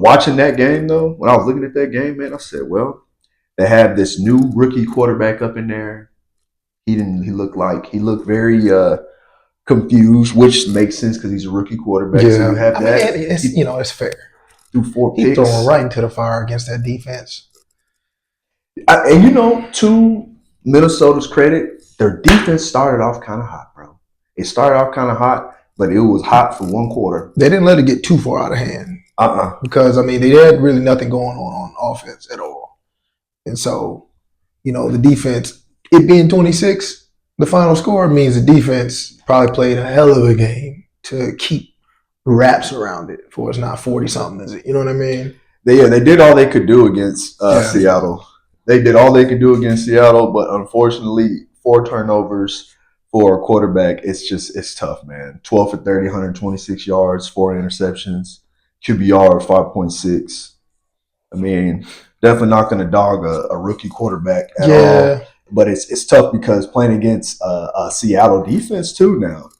watching that game though, when I was looking at that game, man, I said, well, they have this new rookie quarterback up in there. He didn't. He looked very confused, which makes sense because he's a rookie quarterback. So you Yeah, have I mean, that. it's He it's fair. threw four He throwing picks. right into the fire against that defense. And to Minnesota's credit, their defense started off kind of hot, bro. It started off kind of hot, but it was hot for one quarter. They didn't let it get too far out of hand because I mean they had really nothing going on offense at all, and so the defense, it being 26, the final score means the defense probably played a hell of a game to keep wraps around it for it's not 40 something, is it? You know what I mean? They did all they could do against Yeah. Seattle. They did all they could do against Seattle, but unfortunately, 4 turnovers for a quarterback, it's tough, man. 12 for 30, 126 yards, 4 interceptions, QBR of 5.6. I mean, definitely not going to dog a rookie quarterback at all. But it's tough because playing against a Seattle defense too now.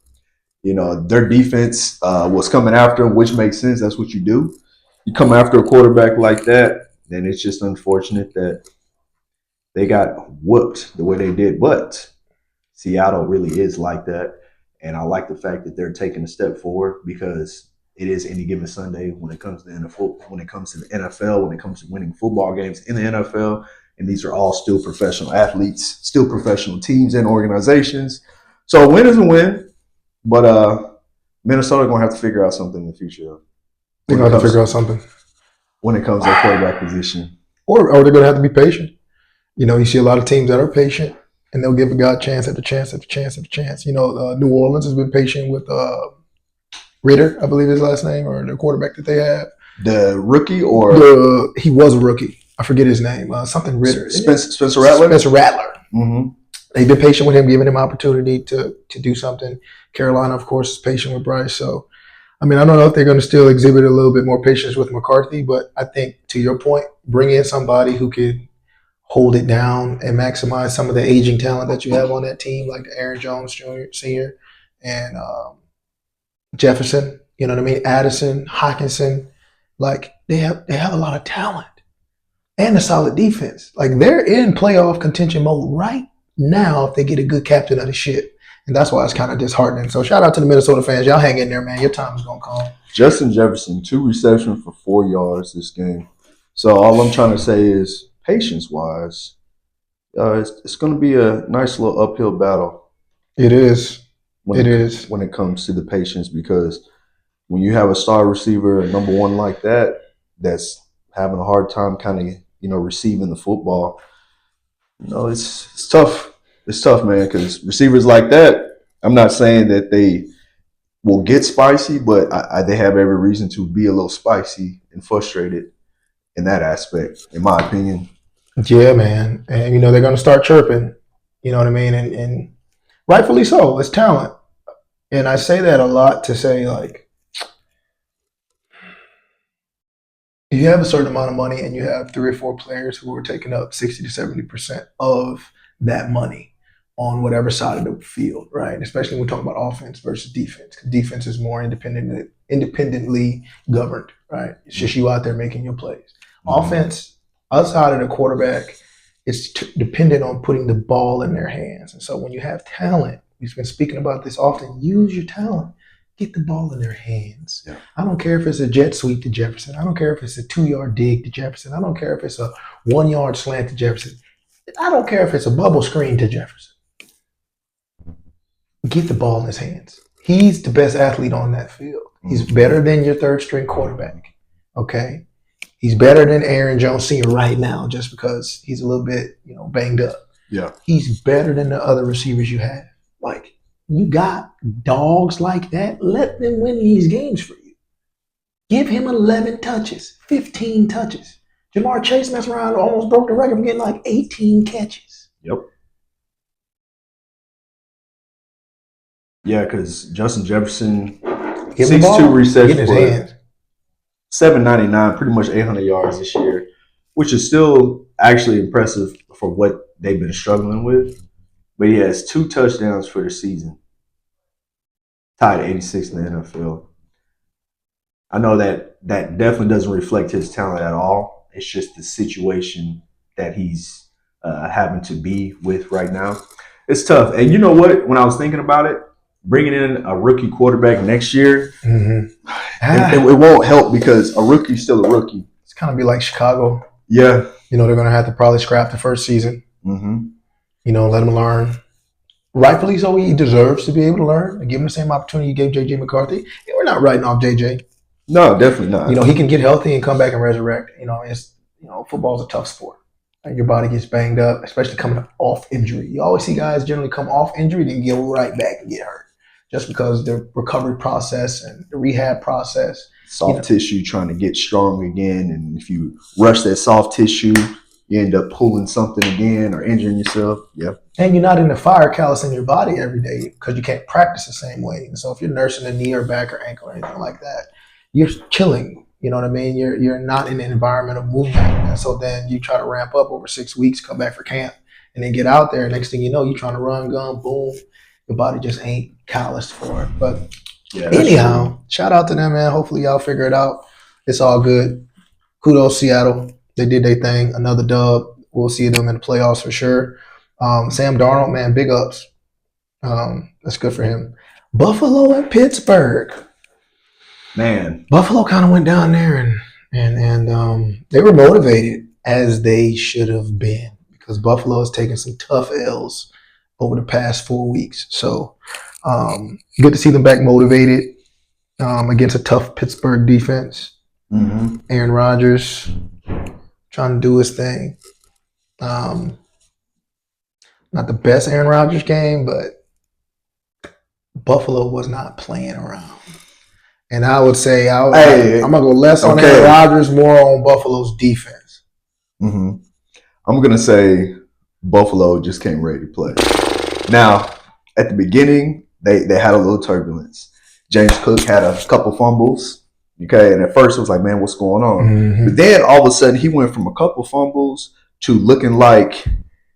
Their defense was coming after them, which makes sense. That's what you do. You come after a quarterback like that, then it's just unfortunate that they got whooped the way they did. But Seattle really is like that. And I like the fact that they're taking a step forward because it is any given Sunday when it comes to NFL, when it comes to the NFL, when it comes to winning football games in the NFL. And these are all still professional athletes, still professional teams and organizations. So a win is a win, but Minnesota gonna have to figure out something in the future. They're gonna have to figure out something when it comes to their quarterback position, or they're gonna have to be patient. You see a lot of teams that are patient and they'll give a guy chance after chance after chance after chance. New Orleans has been patient with Ritter, I believe his last name, or the quarterback that they have. The rookie or he was a rookie. I forget his name. Something Ritter. Spencer Rattler. Spencer Rattler. Mm-hmm. They've been patient with him, giving him opportunity to do something. Carolina, of course, is patient with Bryce. So, I mean, I don't know if they're going to still exhibit a little bit more patience with McCarthy, but I think, to your point, bring in somebody who could hold it down and maximize some of the aging talent that you have on that team, like the Aaron Jones Jr., Sr., and Jefferson. You know what I mean? Addison, Hockenson. Like, they have a lot of talent and a solid defense. Like, they're in playoff contention mode right now if they get a good captain of the ship. And that's why it's kind of disheartening. So shout out to the Minnesota fans. Y'all hang in there, man. Your time is going to come. Justin Jefferson, 2 receptions for 4 yards this game. So all I'm trying to say is, patience-wise, it's going to be a nice little uphill battle. It is. When it comes to the patience, because when you have a star receiver, number one like that, that's having a hard time kind of, receiving the football, it's tough. It's tough, man, because receivers like that, I'm not saying that they will get spicy, but they have every reason to be a little spicy and frustrated in that aspect, in my opinion. Yeah, man. And, they're going to start chirping, you know what I mean? And rightfully so. It's talent. And I say that a lot to say, like, if you have a certain amount of money and you have 3 or 4 players who are taking up 60 to 70% of that money on whatever side of the field, right? Especially when we're talking about offense versus defense. Because defense is more independently governed, right? It's just you out there making your plays. Mm-hmm. Offense, outside of the quarterback, it's dependent on putting the ball in their hands. And so when you have talent, we've been speaking about this often, use your talent. Get the ball in their hands. Yeah. I don't care if it's a jet sweep to Jefferson. I don't care if it's a 2-yard dig to Jefferson. I don't care if it's a 1-yard slant to Jefferson. I don't care if it's a bubble screen to Jefferson. Get the ball in his hands. He's the best athlete on that field. He's better than your third-string quarterback, okay? He's better than Aaron Jones Sr. right now just because he's a little bit, banged up. Yeah. He's better than the other receivers you have. Like, you got dogs like that, let them win these games for you. Give him 11 touches, 15 touches. Jamar Chase messed around, almost broke the record for getting like 18 catches. Yep. Yeah, because Justin Jefferson, 6'2" receptions for 799, pretty much 800 yards this year, which is still actually impressive for what they've been struggling with. But he has 2 touchdowns for the season, tied 86 in the NFL. I know that that definitely doesn't reflect his talent at all. It's just the situation that he's having to be with right now. It's tough. And you know what? When I was thinking about it, bringing in a rookie quarterback next year, it won't help because a rookie's still a rookie. It's kind of be like Chicago. Yeah. You know, they're going to have to probably scrap the first season. Mm-hmm. You know, let him learn. Rightfully so, he deserves to be able to learn and give him the same opportunity you gave J.J. McCarthy. And we're not writing off J.J. No, definitely not. You know, he can get healthy and come back and resurrect. You know, football's a tough sport. And your body gets banged up, especially coming off injury. You always see guys generally come off injury, then get right back and get hurt. Just because the recovery process and the rehab process. Soft tissue trying to get strong again. And if you rush that soft tissue, you end up pulling something again or injuring yourself. Yep. And you're not in the fire callus in your body every day because you can't practice the same way. And so if you're nursing a knee or back or ankle or anything like that, you're chilling. You know what I mean? You're not in an environment of movement. And so then you try to ramp up over 6 weeks, come back for camp, and then get out there. Next thing you know, you're trying to run, gun, boom. Your body just ain't calloused for it. But anyhow, shout out to them, man. Hopefully y'all figure it out. It's all good. Kudos, Seattle. They did their thing. Another dub. We'll see them in the playoffs for sure. Sam Darnold, man, big ups. That's good for him. Buffalo and Pittsburgh. Man, Buffalo kind of went down there and they were motivated as they should have been because Buffalo has taken some tough L's over the past 4 weeks. So good to see them back motivated against a tough Pittsburgh defense. Mm-hmm. Aaron Rodgers trying to do his thing. Not the best Aaron Rodgers game, but Buffalo was not playing around. And I would say I'm going to go less on Aaron Rodgers, more on Buffalo's defense. Mm-hmm. I'm going to say Buffalo just came ready to play. Now, at the beginning, they had a little turbulence. James Cook had a couple fumbles. Okay, and at first it was like, man, what's going on? Mm-hmm. But then all of a sudden he went from a couple fumbles to looking like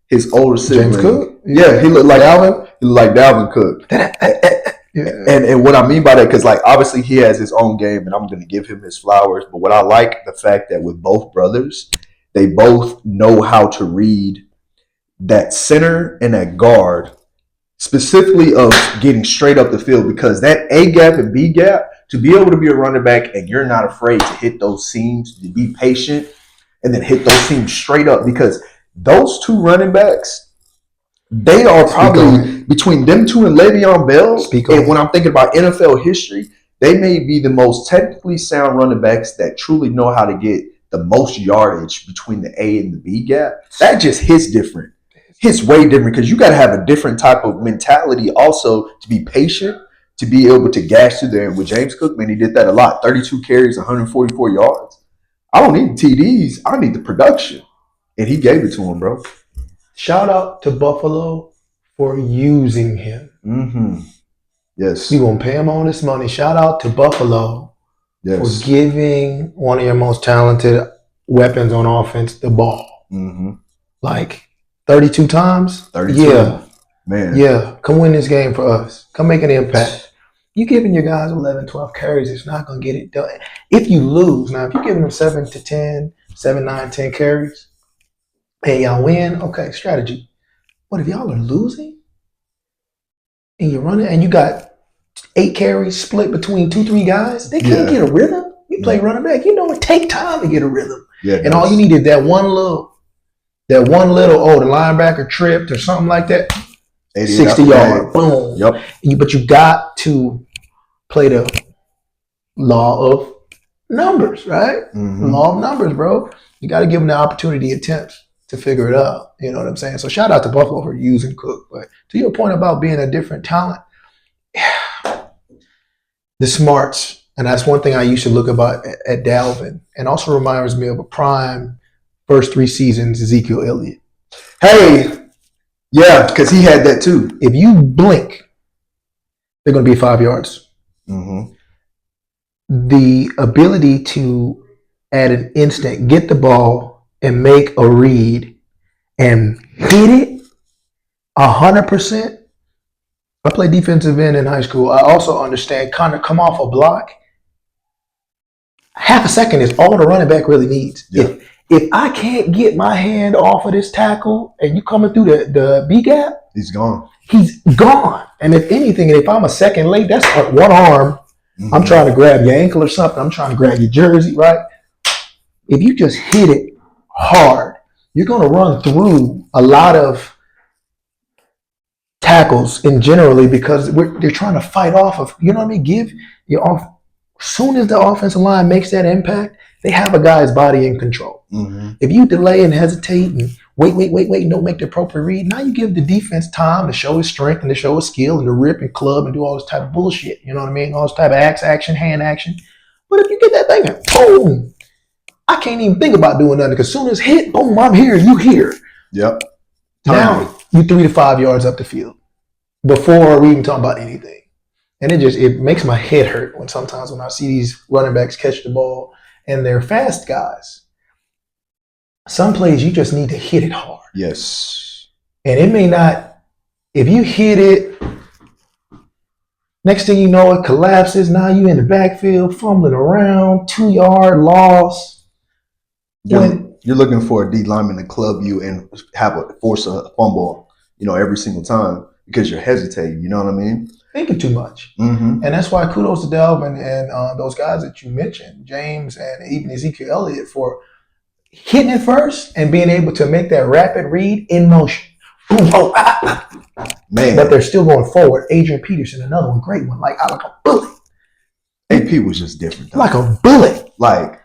his older sibling. James Cook? Yeah, he looked like Dalvin. He looked like Dalvin Cook. Yeah. And what I mean by that, because like obviously he has his own game, and I'm going to give him his flowers. But what I like the fact that with both brothers, they both know how to read that center and that guard, specifically of getting straight up the field, because that A gap and B gap, to be able to be a running back and you're not afraid to hit those seams, to be patient, and then hit those seams straight up, because those two running backs, they are probably between them two and Le'Veon Bell. And when I'm thinking about NFL history, they may be the most technically sound running backs that truly know how to get the most yardage between the A and the B gap. That just hits different. Hits way different because you got to have a different type of mentality also to be patient, to be able to gash through there. And with James Cook, man, he did that a lot. 32 carries, 144 yards. I don't need TDs. I need the production. And he gave it to him, bro. Shout out to Buffalo for using him. Mm-hmm. Yes. You're going to pay him all this money. Shout out to Buffalo for giving one of your most talented weapons on offense the ball. Mm-hmm. Like 32 times? 32. Yeah. Man. Yeah. Come win this game for us. Come make an impact. You giving your guys 11, 12 carries, it's not going to get it done. If you lose, now if you're giving them 7 to 10, 7, 9, 10 carries, hey, y'all win. Okay, strategy. What if y'all are losing and you're running and you got 8 carries split between 2, 3 guys? They can't get a rhythm. You play running back. You know it take time to get a rhythm. Yeah, and all you need is that one little, the linebacker tripped or something like that. 60 yard, boom. Yep. But you got to play the law of numbers, right? Mm-hmm. Law of numbers, bro. You got to give them the opportunity attempts to figure it out. You know what I'm saying? So shout out to Buffalo for using Cook. But to your point about being a different talent, the smarts, and that's one thing I used to look about at Dalvin, and also reminds me of a prime first 3 seasons Ezekiel Elliott. Hey, yeah, because he had that too. If you blink, they're going to be 5 yards. Mm-hmm. The ability to, at an instant, get the ball and make a read and hit it 100%. I played defensive end in high school. I also understand kind of come off a block half a second is all the running back really needs. Yeah. If I can't get my hand off of this tackle and you coming through the B gap, He's gone. he's gone. And if anything, if I'm a second late, that's like one arm. Mm-hmm. I'm trying to grab your ankle or something. I'm trying to grab your jersey, right? If you just hit it hard, you're going to run through a lot of tackles in generally because they're trying to fight off of, you know what I mean? Give your off. As soon as the offensive line makes that impact, they have a guy's body in control. Mm-hmm. If you delay and hesitate and wait, and don't make the appropriate read, now you give the defense time to show his strength and to show his skill and to rip and club and do all this type of bullshit. You know what I mean? All this type of axe action, hand action. But if you get that thing and boom, I can't even think about doing nothing because as soon as hit, boom, I'm here, you here. Yep. Now you 3 to 5 yards up the field before we even talk about anything. And it makes my head hurt when I see these running backs catch the ball and they're fast guys. Some plays you just need to hit it hard. Yes. And it may not, if you hit it, next thing you know, it collapses. Now you in the backfield, fumbling around, 2-yard loss. You're looking for a D lineman to club you and force a fumble, every single time because you're hesitating. You know what I mean? Thinking too much. Mm-hmm. And that's why kudos to Delvin and those guys that you mentioned, James and even Ezekiel Elliott, for hitting it first and being able to make that rapid read in motion. Boom, Man. But they're still going forward. Adrian Peterson, another one, great one, like a bullet. AP was just different. Though. Like a bullet. Like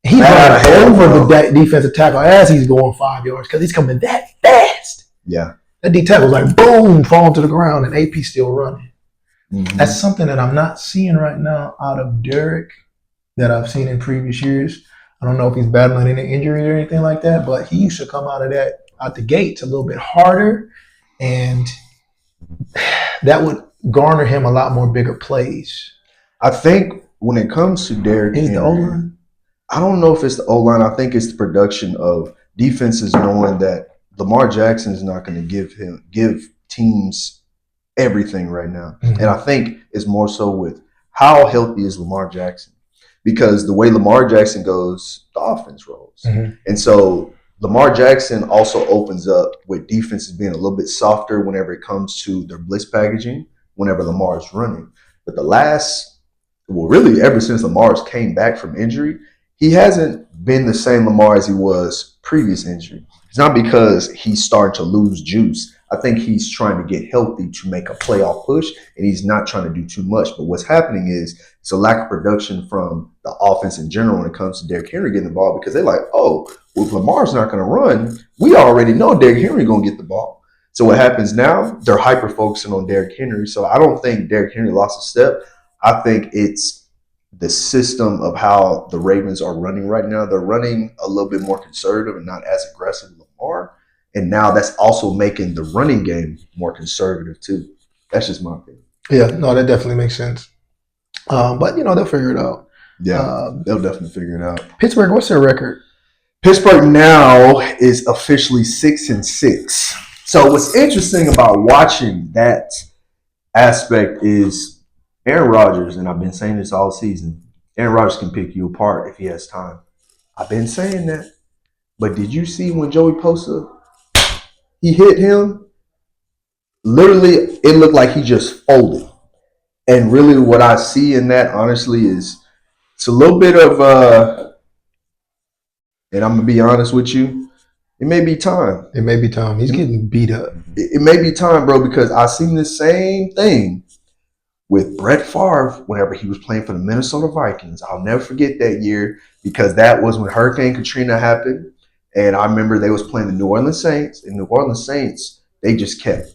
he ran over the defensive tackle as he's going 5 yards because he's coming that fast. Yeah. That D tackle's like boom, falling to the ground, and AP still running. Mm-hmm. That's something that I'm not seeing right now out of Derek that I've seen in previous years. I don't know if he's battling any injury or anything like that, but he used to come out the gates a little bit harder, and that would garner him a lot more bigger plays. I think when it comes to Derrick Henry, the O-line? I don't know if it's the O-line. I think it's the production of defenses knowing that Lamar Jackson is not going to give teams everything right now. Mm-hmm. And I think it's more so with how healthy is Lamar Jackson. Because the way Lamar Jackson goes, the offense rolls. Mm-hmm. And so Lamar Jackson also opens up with defenses being a little bit softer whenever it comes to their blitz packaging, whenever Lamar is running. But really ever since Lamar's came back from injury, he hasn't been the same Lamar as he was previous injury. It's not because he's starting to lose juice. I think he's trying to get healthy to make a playoff push, and he's not trying to do too much. But what's happening is it's a lack of production from the offense in general when it comes to Derrick Henry getting the ball because they're like, oh, well, if Lamar's not going to run, we already know Derrick Henry going to get the ball. So what happens now, they're hyper-focusing on Derrick Henry. So I don't think Derrick Henry lost a step. I think it's the system of how the Ravens are running right now. They're running a little bit more conservative and not as aggressive as Lamar. And now that's also making the running game more conservative too. That's just my opinion. Yeah, no, that definitely makes sense. But they'll figure it out. Yeah, they'll definitely figure it out. Pittsburgh, what's their record? Pittsburgh now is officially 6-6. So what's interesting about watching that aspect is Aaron Rodgers, and I've been saying this all season, Aaron Rodgers can pick you apart if he has time. I've been saying that. But did you see when Joey Bosa, he hit him? Literally, it looked like he just folded. And really what I see in that, honestly, is it's a little bit of, and I'm going to be honest with you, it may be time. It may be time. He's getting beat up. It may be time, bro, because I seen the same thing with Brett Favre whenever he was playing for the Minnesota Vikings. I'll never forget that year because that was when Hurricane Katrina happened. And I remember they was playing the New Orleans Saints. And New Orleans Saints, they just kept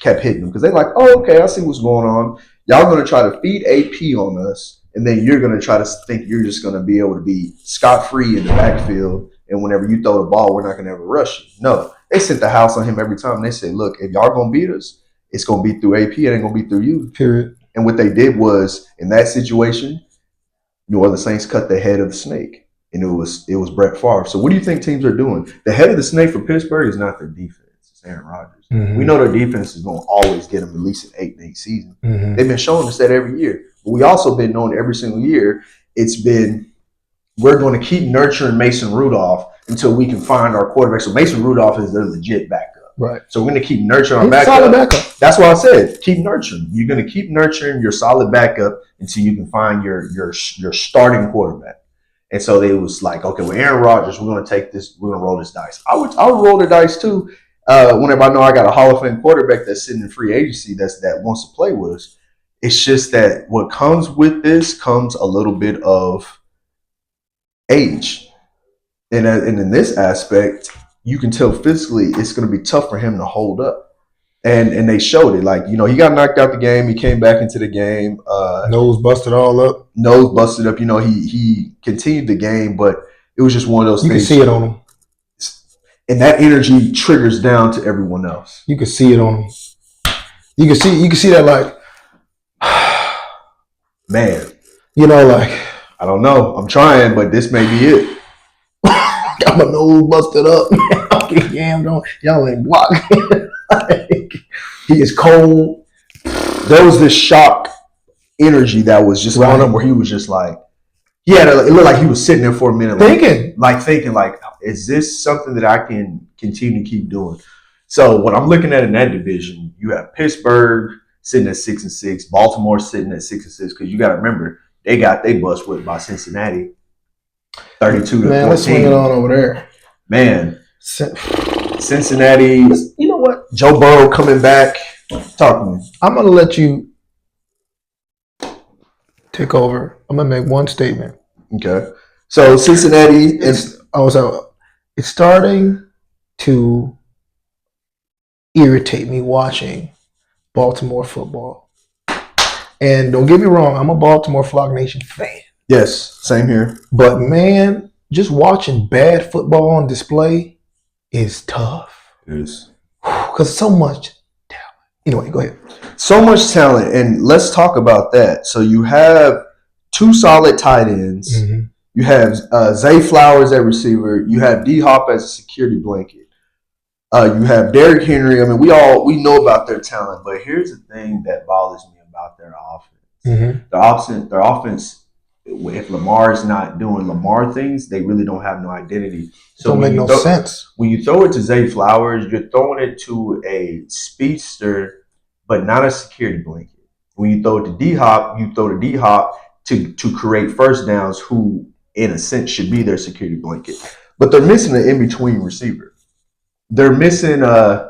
hitting them because they're like, oh, okay, I see what's going on. Y'all going to try to feed AP on us. And then you're going to try to think you're just going to be able to be scot-free in the backfield. And whenever you throw the ball, we're not going to ever rush you. No, they sent the house on him every time. They say, look, if y'all going to beat us, it's going to be through AP. It ain't going to be through you. Period. And what they did was, in that situation, New Orleans Saints cut the head of the snake. And it was Brett Favre. So what do you think teams are doing? The head of the snake for Pittsburgh is not their defense. It's Aaron Rodgers. Mm-hmm. We know their defense is going to always get them at least an 8-8 season. Mm-hmm. They've been showing us that every year. But we also been knowing every single year it's been we're going to keep nurturing Mason Rudolph until we can find our quarterback. So Mason Rudolph is their legit backup. Right. So we're going to keep nurturing our He's backup. solid backup. That's why I said keep nurturing. You're going to keep nurturing your solid backup until you can find your starting quarterback. And so they was like, okay, well, Aaron Rodgers, we're going to take this, we're going to roll this dice. I would roll the dice too. Whenever I know I got a Hall of Fame quarterback that's sitting in free agency that wants to play with us. It's just that what comes with this comes a little bit of age. And in this aspect, you can tell physically it's going to be tough for him to hold up. And they showed it. Like, you know, he got knocked out the game. He came back into the game. Nose busted all up. Nose busted up. You know, he continued the game, but it was just one of those things. You can see it on him. And that energy triggers down to everyone else. You can see it on him. You can see that, like, man. You know, like, I don't know. I'm trying, but this may be it. Got my nose busted up. Y'all ain't blocking. Like, he is cold. There was this shock energy that was just on him where he was just like, it looked like he was sitting there for a minute. Thinking, is this something that I can continue to keep doing? So when I'm looking at in that division, you have Pittsburgh sitting at 6-6, Baltimore sitting at 6-6, because you got to remember, they bus whipped by Cincinnati 32-14. Man, let's swing it on over there. Man, Cincinnati. You know what? Joe Burrow coming back. Talk to me. I'm going to let you take over. I'm going to make one statement. Okay. So Cincinnati. It's starting to irritate me watching Baltimore football. And don't get me wrong, I'm a Baltimore Flock Nation fan. Yes, same here. But man, just watching bad football on display is tough. It is. Because so much talent. Anyway, go ahead. So much talent. And let's talk about that. So you have two solid tight ends. Mm-hmm. You have Zay Flowers at receiver. You have D-Hop as a security blanket. You have Derrick Henry. I mean, we know about their talent, but here's the thing that bothers me about their offense. Mm-hmm. Their offense, if Lamar is not doing Lamar things, they really don't have no identity. So don't make no sense. When you throw it to Zay Flowers, you're throwing it to a speedster, but not a security blanket. When you throw it to D-Hop, you throw to D-Hop to create first downs, who in a sense should be their security blanket. But they're missing an in-between receiver. They're missing Tatori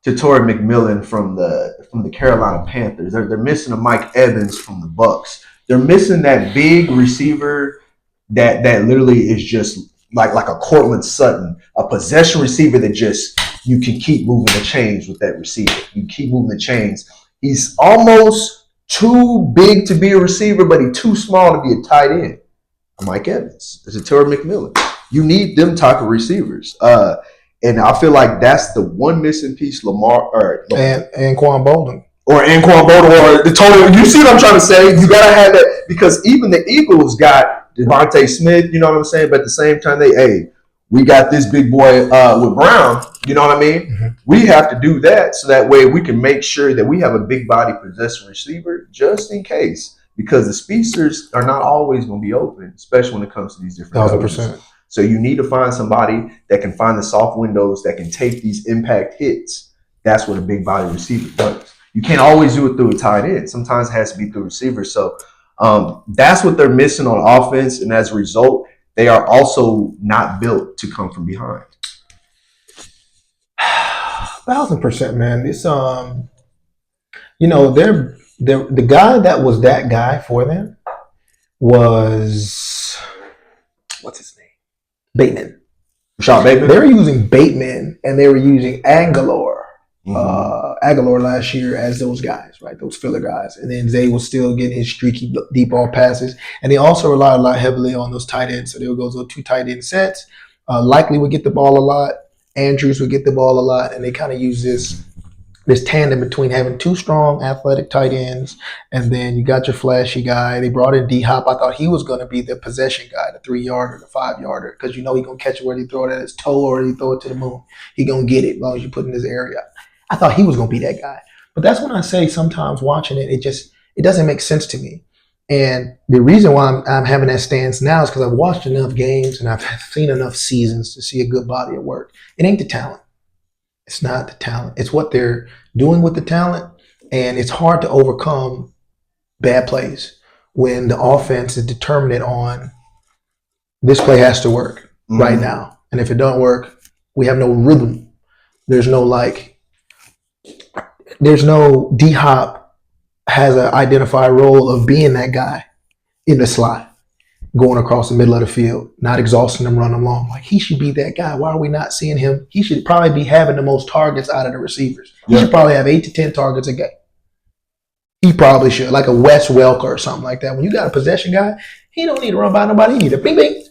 McMillan from the Carolina Panthers. They're missing a Mike Evans from the Bucs. They're missing that big receiver that literally is just like a Cortland Sutton, a possession receiver that just you can keep moving the chains with that receiver. You keep moving the chains. He's almost too big to be a receiver, but he's too small to be a tight end. Mike Evans, there's a Tatori McMillan. You need them type of receivers. And I feel like that's the one missing piece Lamar and Anquan Bolden. Or Anquan Bolden or the total. You see what I'm trying to say? You gotta have that, because even the Eagles got Devontae Smith, you know what I'm saying? But at the same time, we got this big boy with Brown, you know what I mean? Mm-hmm. We have to do that so that way we can make sure that we have a big body possession receiver just in case. Because the speedsters are not always going to be open, especially when it comes to these different 1,000%. So you need to find somebody that can find the soft windows, that can take these impact hits. That's what a big body receiver does. You can't always do it through a tight end. Sometimes it has to be through receiver. So that's what they're missing on offense. And as a result, they are also not built to come from behind. 1,000%, man. It's the guy that was that guy for them was, what's his name? Bateman. Rashad Bateman? They were using Bateman and they were using Aguilar last year as those guys, right? Those filler guys. And then Zay was still getting his streaky deep ball passes. And they also relied a lot heavily on those tight ends. So they would go those two tight end sets. Likely would get the ball a lot. Andrews would get the ball a lot. And they kind of use this tandem between having two strong athletic tight ends, and then you got your flashy guy. They brought in D-Hop. I thought he was going to be the possession guy, the 3-yarder, the 5-yarder, because he's going to catch it whether he throw it at his toe or he throw it to the moon. He's going to get it as long as you put it in his area. I thought he was going to be that guy. But that's when I say sometimes watching it, it doesn't make sense to me. And the reason why I'm having that stance now is because I've watched enough games and I've seen enough seasons to see a good body of work. It ain't the talent. It's not the talent. It's what they're doing with the talent. And it's hard to overcome bad plays when the offense is determined on this play has to work right now. And if it don't work, we have no rhythm. There's no D-Hop has an identified role of being that guy in the slot, going across the middle of the field, not exhausting them, running long. Like, he should be that guy. Why are we not seeing him? He should probably be having the most targets out of the receivers. He should probably have 8 to 10 targets a game. He probably should, like a Wes Welker or something like that. When you got a possession guy, he don't need to run by nobody. He need a bing, bing,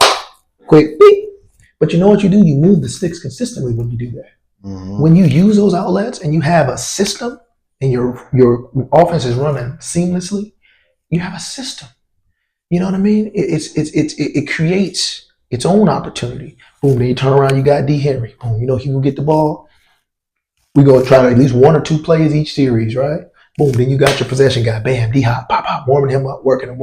quick, bing. But you know what you do? You move the sticks consistently when you do that. When you use those outlets and you have a system and your offense is running seamlessly, you have a system. You know what I mean? It creates its own opportunity. Boom, then you turn around, you got D. Henry. Boom, you know he will get the ball. We go try to at least 1 or 2 plays each series, right? Boom, then you got your possession guy. Bam, D-Hop, pop, pop, warming him up, working him.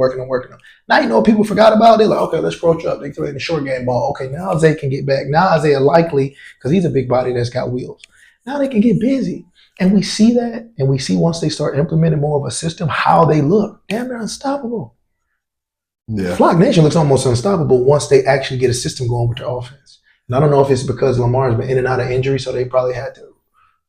Now you know what people forgot about? They're like, okay, let's approach up. They throw in the short game ball. Okay, now Isaiah can get back. Now Isaiah likely, because he's a big body that's got wheels. Now they can get busy. And we see that, and we see once they start implementing more of a system, how they look. Damn, they're unstoppable. Yeah. Flock Nation looks almost unstoppable once they actually get a system going with their offense. And I don't know if it's because Lamar's been in and out of injury, so they probably had to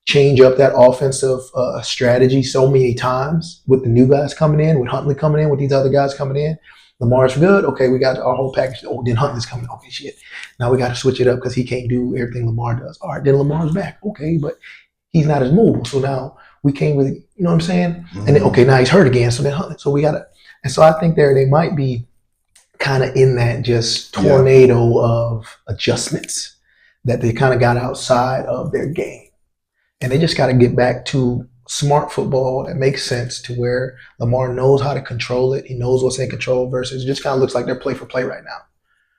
change up that offensive strategy so many times with the new guys coming in, with Huntley coming in, with these other guys coming in. Lamar's good. Okay, we got our whole package. Oh, then Huntley's coming. Okay, shit. Now we got to switch it up because he can't do everything Lamar does. All right, then Lamar's back. Okay, but he's not as mobile. So now we can't really, you know what I'm saying? And then, okay, now he's hurt again. So then Huntley. So we got to, and so I think they might be kind of in that just tornado of adjustments that they kind of got outside of their game. And they just got to get back to smart football that makes sense, to where Lamar knows how to control it. He knows what's in control versus it just kind of looks like they're play for play right now.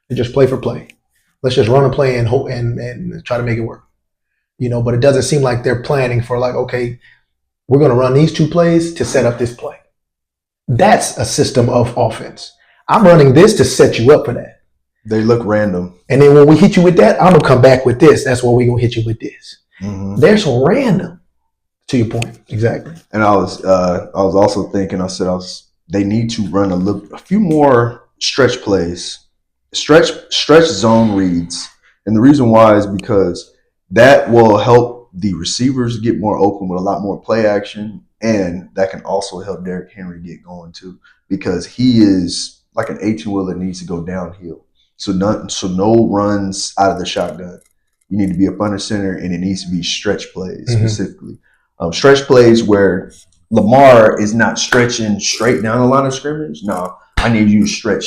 They just play for play. Let's just run a play and hope and try to make it work. You know, but it doesn't seem like they're planning for like, okay, we're going to run these 2 plays to set up this play. That's a system of offense. I'm running this to set you up for that. They look random. And then when we hit you with that, I'm going to come back with this. That's why we're going to hit you with this. They're so random, to your point. Exactly. And I was also thinking, they need to run a few more stretch plays, stretch zone reads. And the reason why is because that will help the receivers get more open with a lot more play action. And that can also help Derrick Henry get going too, because he is like an 18-wheeler, needs to go downhill. So no runs out of the shotgun. You need to be up under center, and it needs to be stretch plays specifically. Stretch plays where Lamar is not stretching straight down the line of scrimmage. No, I need you to stretch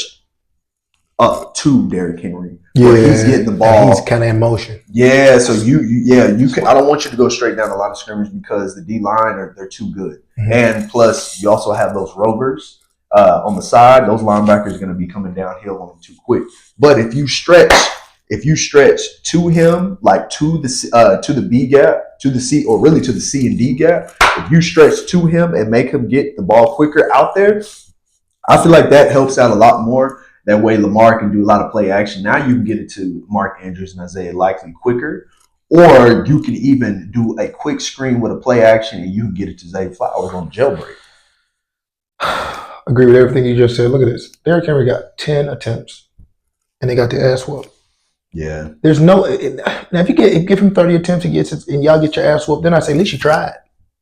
up to Derrick Henry. Where he's getting the ball. He's kind of in motion. Yeah, so you can. I don't want you to go straight down the line of scrimmage because the D line they're too good. And plus, you also have those rovers on the side. Those linebackers are going to be coming downhill on them too quick. But if you stretch to him, like to the B gap, to the C, or really to the C and D gap, if you stretch to him and make him get the ball quicker out there, I feel like that helps out a lot more. That way Lamar can do a lot of play action. Now you can get it to Mark Andrews and Isaiah Likely quicker, or you can even do a quick screen with a play action and you can get it to Zay Flowers on jailbreak. Agree with everything you just said. Look at this. Derrick Henry got 10 attempts and they got the ass whooped. Yeah. There's no, now if you give him 30 attempts, he gets it, and y'all get your ass whooped, then I say, at least you tried.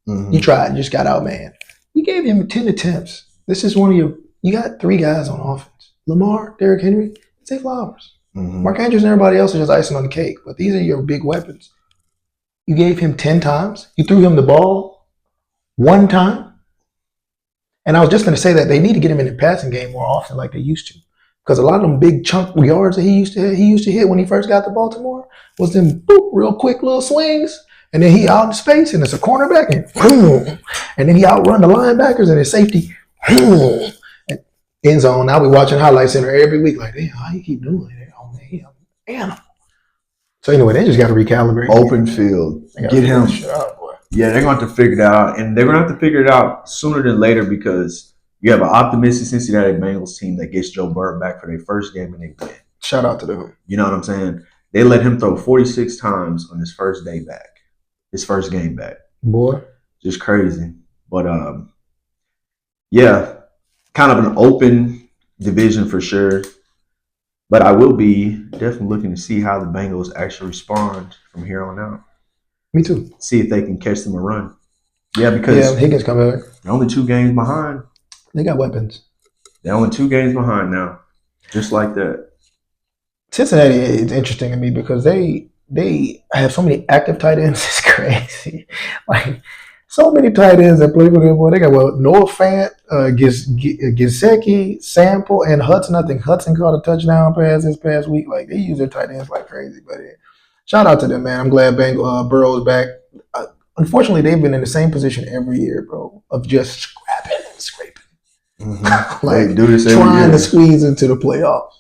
You tried, you just got out, man. You gave him 10 attempts. This is you got 3 guys on offense. Lamar, Derrick Henry, Zay Flowers. Mark Andrews and everybody else is just icing on the cake, but these are your big weapons. You gave him 10 times. You threw him the ball 1 time. And I was just going to say that they need to get him in the passing game more often like they used to. Because a lot of them big chunk yards that he used to hit when he first got to Baltimore was them boop, real quick little swings. And then he out in space and it's a cornerback and boom. And then he outrun the linebackers and his safety. Boom. End zone. Now we watching Highlight Center every week. Like, damn, how you keep doing it? Oh man, he's an animal. So anyway, they just got to recalibrate. Open field. Get him. Yeah, they're going to have to figure it out. And they're going to have to figure it out sooner than later because, You have an optimistic Cincinnati Bengals team that gets Joe Burrow back for their first game and they win. Shout out to them. You know what I'm saying? They let him throw 46 times on his first day back, his first game back. Boy. Just crazy. But yeah, kind of an open division for sure. But I will be definitely looking to see how the Bengals actually respond from here on out. Me too. See if they can catch them a run. Yeah, because Higgins coming back. they're only 2 games behind. They got weapons. They're only 2 games behind now. Just like that. Cincinnati is interesting to me because they have so many active tight ends. It's crazy. Like so many tight ends that play for them. Boy, they got Noah Fant, Gesicki, Sample, and Hudson. I think Hudson caught a touchdown pass this past week. Like they use their tight ends like crazy. But shout out to them, man. I'm glad Burrow's back. Unfortunately, they've been in the same position every year, bro, of just scrapping and scraping. Mm-hmm. Like they do this every trying year. to squeeze into the playoffs.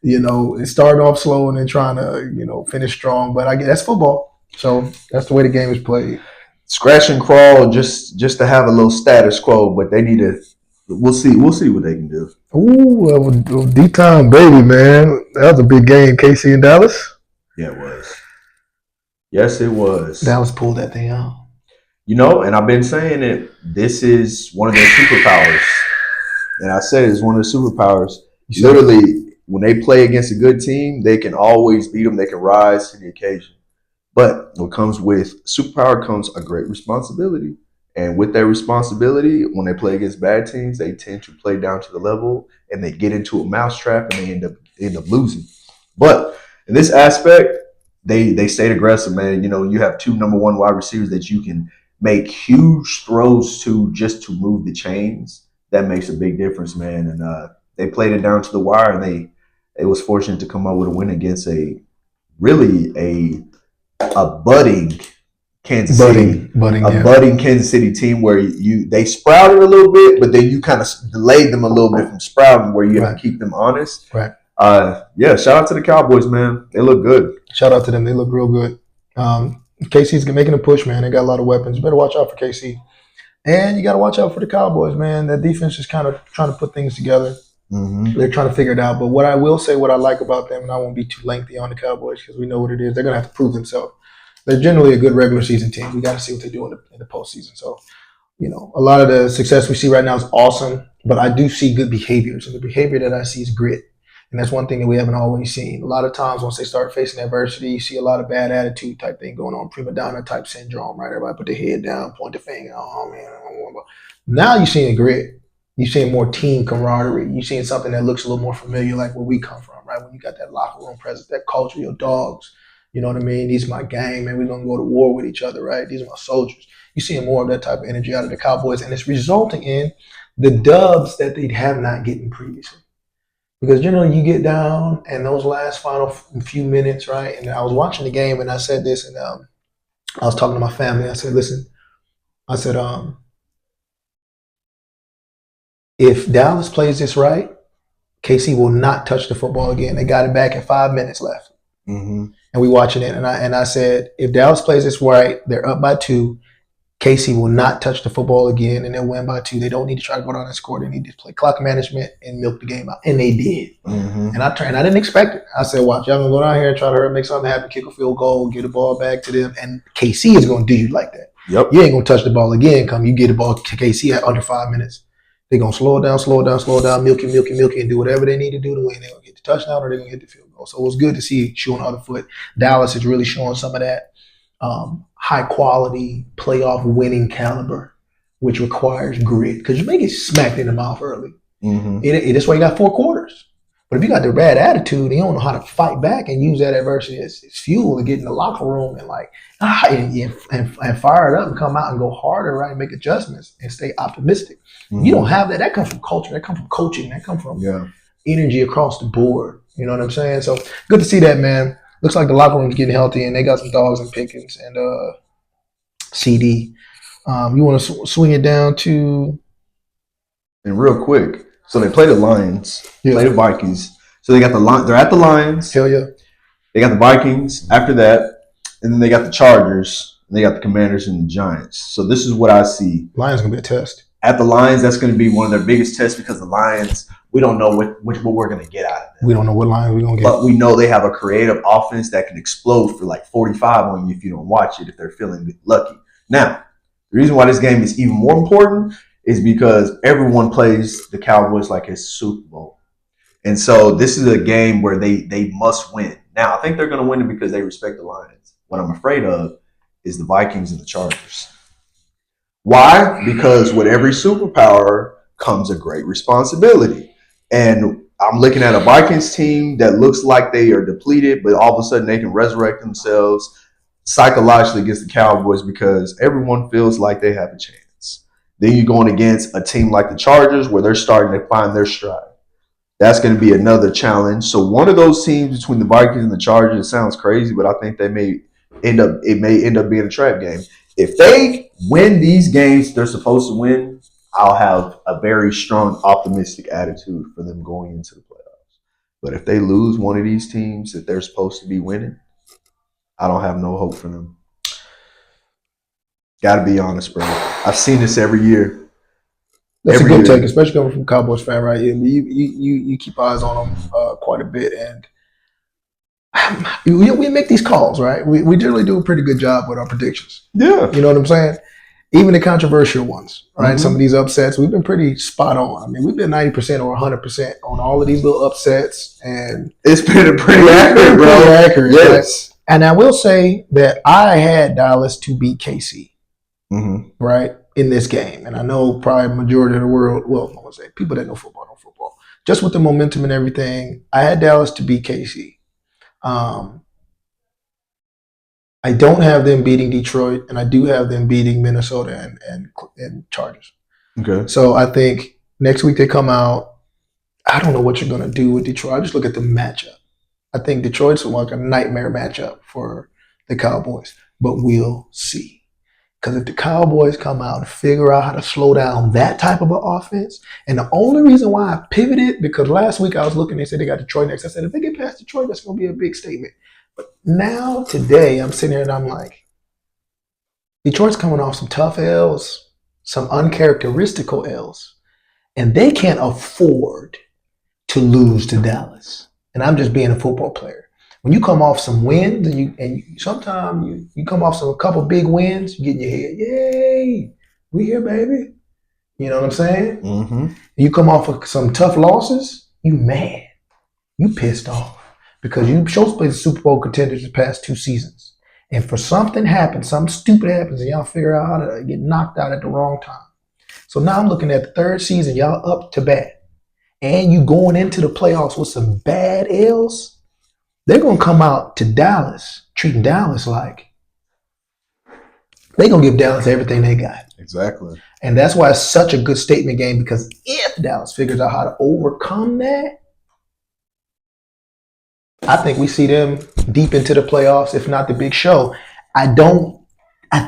You know, it started off slow and then trying to, finish strong. But I guess that's football. So that's the way the game is played. Scratch and crawl just to have a little status quo, but they need to. We'll see what they can do. Ooh, D-Town baby, man. That was a big game, KC and Dallas. Yeah, it was. Yes, it was. Dallas pulled that thing out. And I've been saying it. This is one of their superpowers, and I said it's one of the superpowers. Literally, when they play against a good team, they can always beat them. They can rise to the occasion. But what comes with superpower comes a great responsibility. And with that responsibility, when they play against bad teams, they tend to play down to the level and they get into a mousetrap and they end up losing. But in this aspect, they stayed aggressive, man. You have 2 number 1 wide receivers that you can make huge throws to just to move the chains. That makes a big difference, man. And they played it down to the wire, and they was fortunate to come out with a win against a budding Kansas City, budding Kansas City team where they sprouted a little bit, but then you kind of delayed them a little bit from sprouting, where you have to keep them honest. Right. Shout out to the Cowboys, man. They look good. Shout out to them. They look real good. KC's making a push, man. They got a lot of weapons. You better watch out for KC. And you got to watch out for the Cowboys, man. That defense is kind of trying to put things together. Mm-hmm. They're trying to figure it out. But what I will say, what I like about them, and I won't be too lengthy on the Cowboys because we know what it is. They're going to have to prove themselves. They're generally a good regular season team. We got to see what they do in the postseason. So, a lot of the success we see right now is awesome, but I do see good behaviors. And the behavior that I see is grit. And that's one thing that we haven't always seen. A lot of times once they start facing adversity, you see a lot of bad attitude type thing going on, prima donna type syndrome, right? Everybody put their head down, point the finger, oh man. Now you're seeing grit. You're seeing more team camaraderie. You're seeing something that looks a little more familiar, like where we come from, right? When you got that locker room presence, that culture, your dogs, you know what I mean? These are my gang, man. We're going to go to war with each other, right? These are my soldiers. You're seeing more of that type of energy out of the Cowboys, and it's resulting in the dubs that they have not gotten previously. Because generally you get down and those last final few minutes, right? And I was watching the game and I said this, and I was talking to my family. I said, listen, if Dallas plays this right, KC will not touch the football again. They got it back at 5 minutes left. Mm-hmm. And we watching it. And I said, if Dallas plays this right, they're up by 2. KC will not touch the football again, and they'll win by 2. They don't need to try to go down and score. They need to play clock management and milk the game out. And they did. Mm-hmm. And I didn't expect it. I said, watch, y'all going to go down here and try to make something happen, kick a field goal, get the ball back to them. And KC is going to do you like that. Yep. You ain't going to touch the ball again. You get the ball to KC at under 5 minutes. They're going to slow it down, milk it, and do whatever they need to do to win. They're going to get the touchdown or they're going to get the field goal. So it was good to see shoe on the other foot. Dallas is really showing some of that. High quality playoff winning caliber, which requires grit, because you may get smacked in the mouth early. Mm-hmm. That's why you got 4 quarters. But if you got the bad attitude and you don't know how to fight back and use that adversity as fuel to get in the locker room and and fire it up and come out and go harder, right? Make adjustments and stay optimistic. Mm-hmm. You don't have that. That comes from culture. That comes from coaching. That comes from energy across the board. You know what I'm saying? So good to see that, man. Looks like the locker room's getting healthy, and they got some dogs and Pickens and CD. You want to swing it down to? And real quick, so they play the Lions, play the Vikings. So they got they're at the Lions. Hell yeah. They got the Vikings after that, and then they got the Chargers, and they got the Commanders and the Giants. So this is what I see. Lions gonna be a test. At the Lions, that's going to be one of their biggest tests because the Lions, we don't know what we're going to get out of them. We don't know what line we're going to get. But we know they have a creative offense that can explode for like 45 on you if you don't watch it, if they're feeling lucky. Now, the reason why this game is even more important is because everyone plays the Cowboys like it's Super Bowl. And so this is a game where they must win. Now, I think they're going to win it because they respect the Lions. What I'm afraid of is the Vikings and the Chargers. Why? Because with every superpower comes a great responsibility. And I'm looking at a Vikings team that looks like they are depleted, but all of a sudden they can resurrect themselves psychologically against the Cowboys because everyone feels like they have a chance. Then you're going against a team like the Chargers where they're starting to find their stride. That's going to be another challenge. So one of those teams between the Vikings and the Chargers, it sounds crazy, but I think it may end up being a trap game. If they win these games they're supposed to win, I'll have a very strong, optimistic attitude for them going into the playoffs. But if they lose one of these teams that they're supposed to be winning, I don't have no hope for them. Got to be honest, bro. I've seen this every year. That's a good take, especially coming from a Cowboys fan, right? You keep eyes on them quite a bit, and we make these calls, right? We generally do a pretty good job with our predictions. Yeah. You know what I'm saying? Even the controversial ones, right? Mm-hmm. Some of these upsets, we've been pretty spot on. I mean, we've been 90% or 100% on all of these little upsets, and it's been pretty accurate, bro. Pretty accurate, yes. Right? And I will say that I had Dallas to beat KC, right, in this game. And I know probably majority of the world, well, I would say people that know football. Just with the momentum and everything, I had Dallas to beat KC. I don't have them beating Detroit, and I do have them beating Minnesota and Chargers. Okay. So I think next week they come out. I don't know what you're going to do with Detroit. I just look at the matchup. I think Detroit's like a nightmare matchup for the Cowboys, but we'll see. Because if the Cowboys come out and figure out how to slow down that type of an offense, and the only reason why I pivoted, because last week I was looking, they said they got Detroit next. I said, if they get past Detroit, that's going to be a big statement. But now, today, I'm sitting here and I'm like, Detroit's coming off some tough L's, some uncharacteristical L's, and they can't afford to lose to Dallas. And I'm just being a football player. When you come off some wins, and sometimes you come off a couple big wins, you get in your head, yay, we here, baby. You know what I'm saying? Mm-hmm. You come off of some tough losses, you mad, you pissed off. Because you chose to play the Super Bowl contenders the past 2 seasons. And for something happens, something stupid happens, and y'all figure out how to get knocked out at the wrong time. So now I'm looking at the 3rd season, y'all up to bat. And you going into the playoffs with some bad L's, they're going to come out to Dallas, treating Dallas like they're going to give Dallas everything they got. Exactly. And that's why it's such a good statement game, because if Dallas figures out how to overcome that, I think we see them deep into the playoffs, if not the big show. I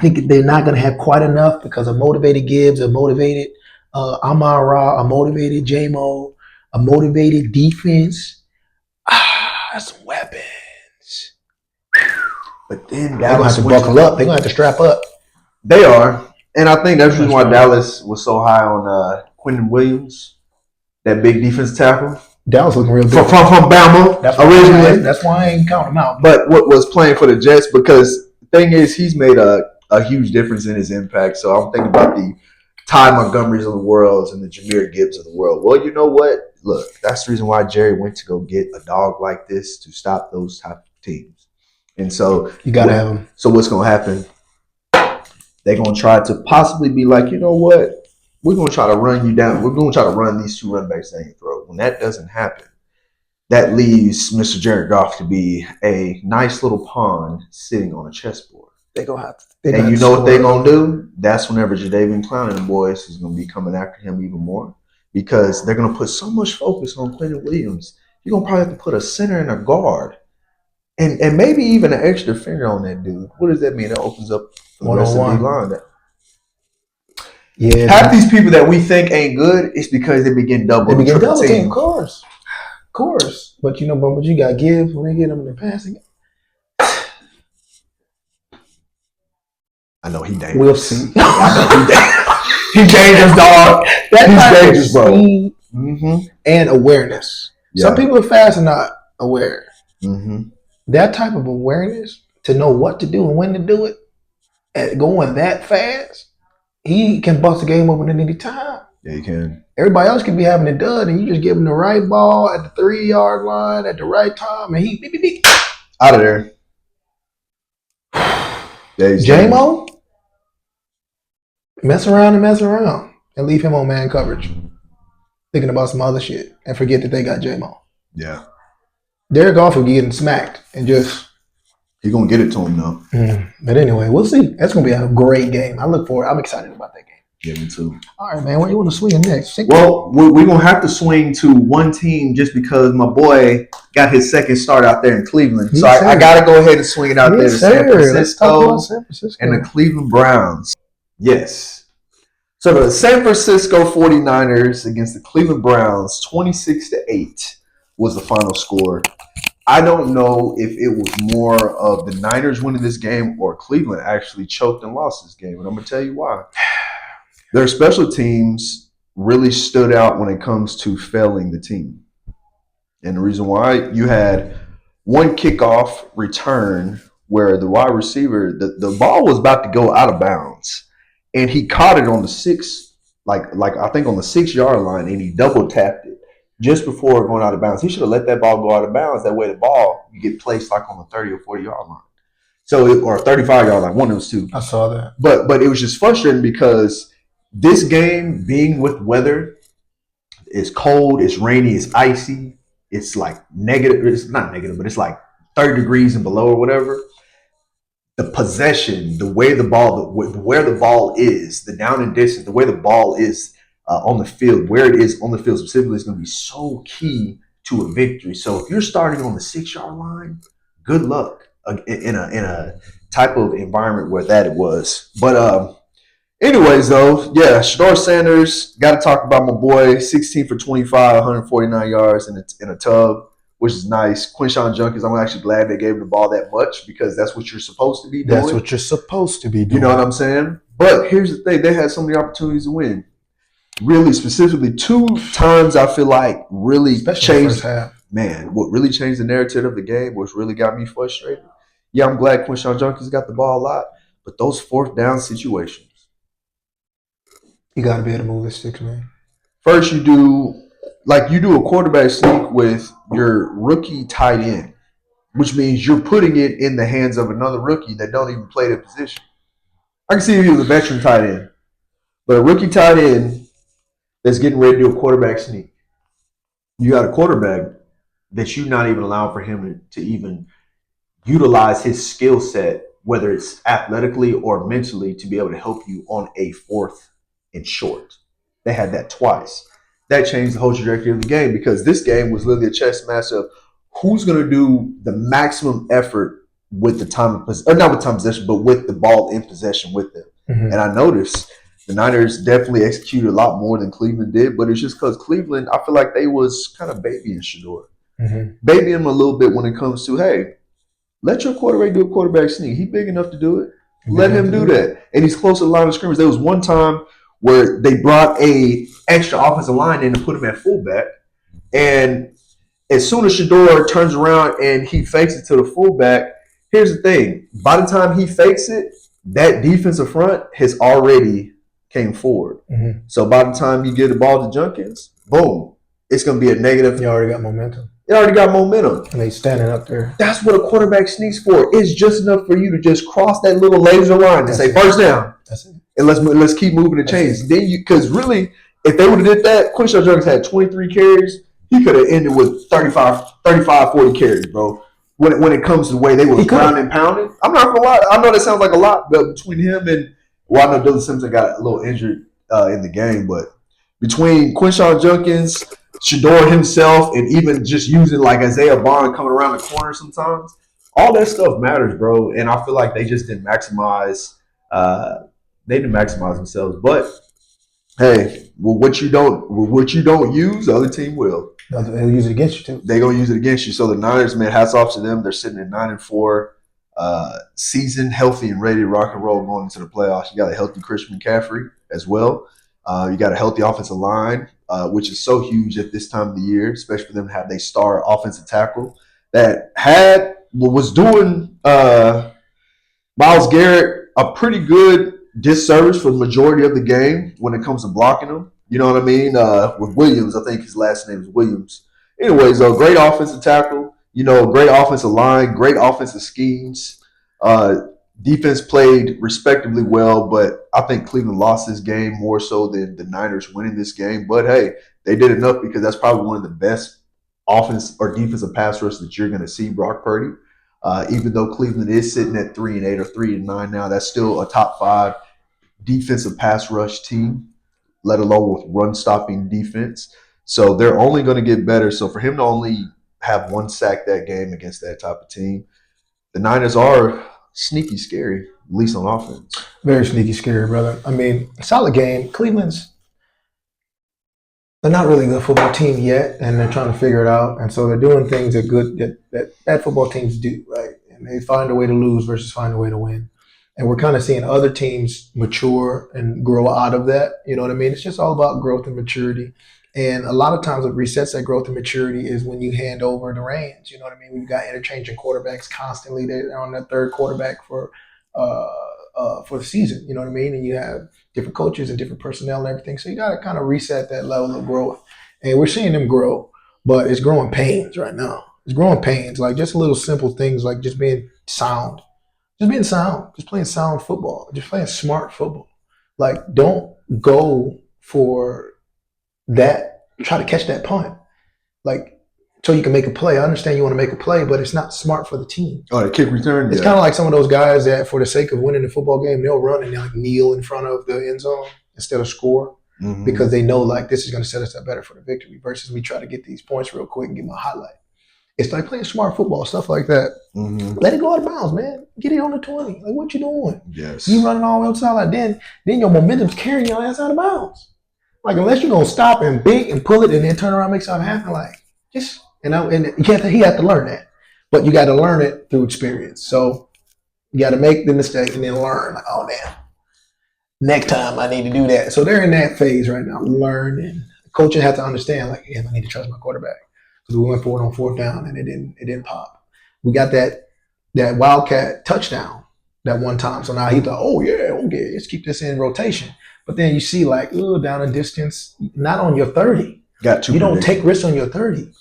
think they're not going to have quite enough because a motivated Gibbs, a motivated Amon-Ra, a motivated J-Mo, a motivated defense. That's some weapons. But then they're going to have to buckle up. They're going to have to strap up. They are. And I think that's the reason why Dallas was so high on Quentin Williams, that big defense tackle. Dallas looking real good. From Bama, originally. That's why I ain't counting him out. But what was playing for the Jets, because the thing is, he's made a huge difference in his impact. So I'm thinking about the Ty Montgomerys of the world and the Jahmyr Gibbs of the world. Well, you know what? Look, that's the reason why Jerry went to go get a dog like this to stop those type of teams. And so you got to have him. So what's going to happen? They're going to try to possibly be like, you know what? We're going to try to run you down. We're going to try to run these 2 run backs down your throat. When that doesn't happen, that leaves Mr. Jared Goff to be a nice little pawn sitting on a chessboard. They're going to have to. And you know what they're going to do? That's whenever Jadeveon Clowney and the boys is going to be coming after him even more, because they're going to put so much focus on Quentin Williams. You're going to probably have to put a center and a guard and maybe even an extra finger on that dude. What does that mean? That opens up the rest of the line. Yeah, half these people that we think ain't good, it's because they begin double team. Of course. But you know, but you got Gibbs when they get them in the passing. I know he dangerous. We'll see. He dangerous, dog. That He's type dangerous, of bro. speed And awareness. Yeah. Some people are fast and not aware. Mm-hmm. That type of awareness to know what to do and when to do it, at going that fast, he can bust a game open at any time. Yeah, you can. Everybody else could be having it done, and you just give him the right ball at the 3-yard line at the right time, and he beep, beep, beep. Out of there. Yeah, he's J-Mo, mess around and leave him on man coverage, thinking about some other shit, and forget that they got J-Mo. Yeah. Derek Goff will be getting smacked and just. He's going to get it to him, though. But anyway, we'll see. That's going to be a great game. I look forward. I'm excited about that game. Yeah, me too. All right, man. Where you want to swing next? Well, we're going to have to swing to one team just because my boy got his second start out there in Cleveland. So I got to go ahead and swing it out there to San Francisco and the Cleveland Browns. Yes. So the San Francisco 49ers against the Cleveland Browns, 26-8 was the final score. I don't know if it was more of the Niners winning this game or Cleveland actually choked and lost this game. And I'm going to tell you why. Their special teams really stood out when it comes to failing the team. And the reason why, you had one kickoff return where the wide receiver, the ball was about to go out of bounds. And he caught it on the 6-yard line, and he double tapped it just before going out of bounds. He should have let that ball go out of bounds. That way the ball you get placed like on the 30 or 40-yard line. Or 35-yard line, one of those two. I saw that. But it was just frustrating because this game being with weather, it's cold, it's rainy, it's icy, it's like negative. It's not negative, but it's like 30 degrees and below or whatever. The possession, the way the ball, where the ball is, the down and distance, the way the ball is on the field, where it is on the field specifically, is going to be so key to a victory. So if you're starting on the 6-yard line, good luck in a type of environment where that it was. But anyways, though, yeah, Shedeur Sanders, got to talk about my boy, 16 for 25, 149 yards in a tub, which is nice. Quinshon Judkins, I'm actually glad they gave him the ball that much because that's what you're supposed to be doing. That's what you're supposed to be doing. You know what I'm saying? But here's the thing. They had so many opportunities to win. Really, specifically, 2 times I feel like really changed. Man, what really changed the narrative of the game, which really got me frustrated. Yeah, I'm glad Quinshon Judkins got the ball a lot, but those 4th down situations. You got to be able to move the sticks, man. First, you do a quarterback sneak with your rookie tight end, which means you're putting it in the hands of another rookie that don't even play the position. I can see if he was a veteran tight end, but a rookie tight end that's getting ready to do a quarterback sneak. You got a quarterback that you're not even allowing for him to even utilize his skill set, whether it's athletically or mentally, to be able to help you on a 4th and short. They had that twice. That changed the whole trajectory of the game because this game was literally a chess match of who's going to do the maximum effort with the time of possession, or not with time of possession, but with the ball in possession with them. Mm-hmm. And I noticed the Niners definitely executed a lot more than Cleveland did, but it's just because Cleveland, I feel like they was kind of babying Shedeur. Mm-hmm. Babying him a little bit when it comes to, hey, let your quarterback do a quarterback sneak. He's big enough to do it. Let him do that. And he's close to the line of scrimmage. There was one time where they brought a extra offensive line in to put him at fullback. And as soon as Shedeur turns around and he fakes it to the fullback, here's the thing. By the time he fakes it, that defensive front has already came forward. Mm-hmm. So by the time you get the ball to Judkins, boom, it's going to be a negative. You already got momentum. It already got momentum. And they standing up there. That's what a quarterback sneaks for. It's just enough for you to just cross that little laser line and say, first down. That's it. And let's keep moving the chains. Then because really, if they would have did that, Quinshon Judkins had 23 carries. He could have ended with 35, 40 carries, bro. When it comes to the way they were ground and pounded. I'm not going to lie. I know that sounds like a lot, but between him and, well, I know Dylan Simpson got a little injured in the game, but between Quinshon Judkins, Shedeur himself, and even just using like Isaiah Bond coming around the corner sometimes, all that stuff matters, bro. And I feel like they just didn't maximize. They didn't maximize themselves. But hey, what you don't use, the other team will. They'll use it against you too. They're gonna use it against you. So the Niners, man, hats off to them. They're sitting at 9-4, season healthy and ready to rock and roll going into the playoffs. You got a healthy Christian McCaffrey as well. You got a healthy offensive line, which is so huge at this time of the year, especially for them to have their star offensive tackle that was doing Myles Garrett a pretty good disservice for the majority of the game when it comes to blocking him. You know what I mean? With Williams, I think his last name is Williams. Anyways, though, great offensive tackle. Great offensive line, great offensive schemes. Defense played respectively well, but I think Cleveland lost this game more so than the Niners winning this game. But hey, they did enough because that's probably one of the best offense or defensive pass rush that you're going to see, Brock Purdy. Even though Cleveland is sitting at 3-8 or 3-9 now, that's still a top 5 defensive pass rush team, let alone with run stopping defense. So they're only going to get better. So for him to only have 1 sack that game against that type of team, the Niners are sneaky scary, at least on offense. Very sneaky scary, brother. I mean, solid game. They're not really a good football team yet, and they're trying to figure it out. And so they're doing things that bad football teams do, right? And they find a way to lose versus find a way to win. And we're kind of seeing other teams mature and grow out of that. You know what I mean? It's just all about growth and maturity. And a lot of times what resets that growth and maturity is when you hand over the reins. You know what I mean? We've got interchanging quarterbacks constantly. They're on their third quarterback for the season. You know what I mean? And you have different coaches and different personnel and everything. So you got to kind of reset that level of growth. And we're seeing them grow, but it's growing pains right now. It's growing pains, like just little simple things like just being sound. Just being sound. Just playing sound football. Just playing smart football. Like, don't go for that. Try to catch that punt. Like, so you can make a play. I understand you want to make a play, but it's not smart for the team. Oh, the kick return? It's kind of like some of those guys that, for the sake of winning the football game, they'll run and they'll like kneel in front of the end zone instead of score because they know like this is going to set us up better for the victory versus we try to get these points real quick and get my highlight. It's like playing smart football, stuff like that. Let it go out of bounds, man. Get it on the 20. Like, what you doing? Yes. You running all the way outside like then your momentum's carrying your ass out of bounds. Like, unless you're going to stop and big and pull it and then turn around and make something happen, like, just – and he had to learn that. But you got to learn it through experience. So you got to make the mistake and then learn. Like, oh, damn. Next time I need to do that. So they're in that phase right now, learning. Coaching has to understand, like, yeah, I need to trust my quarterback. Because we went for it on 4th down and it didn't pop. We got that Wildcat touchdown that one time. So now he thought, oh, yeah, okay, let's keep this in rotation. But then you see, like, down a distance, not on your 30. You don't take risks on your 30.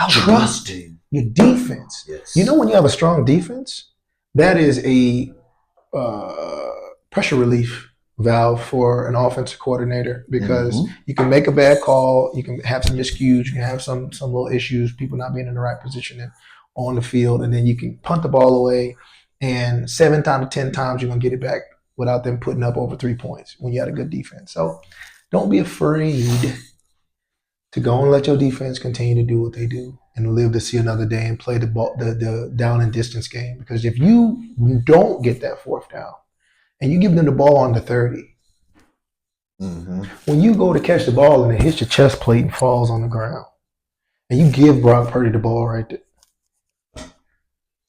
Trust your defense. Yes. You know, when you have a strong defense, that is a pressure relief valve for an offensive coordinator because you can make a bad call, you can have some miscues, you can have some little issues, people not being in the right position on the field, and then you can punt the ball away, and 7 times to 10 times you're gonna get it back without them putting up over 3 points when you had a good defense. So don't be afraid to go and let your defense continue to do what they do and live to see another day and play the down and distance game. Because if you don't get that 4th down and you give them the ball on the 30, when you go to catch the ball and it hits your chest plate and falls on the ground, and you give Brock Purdy the ball right there,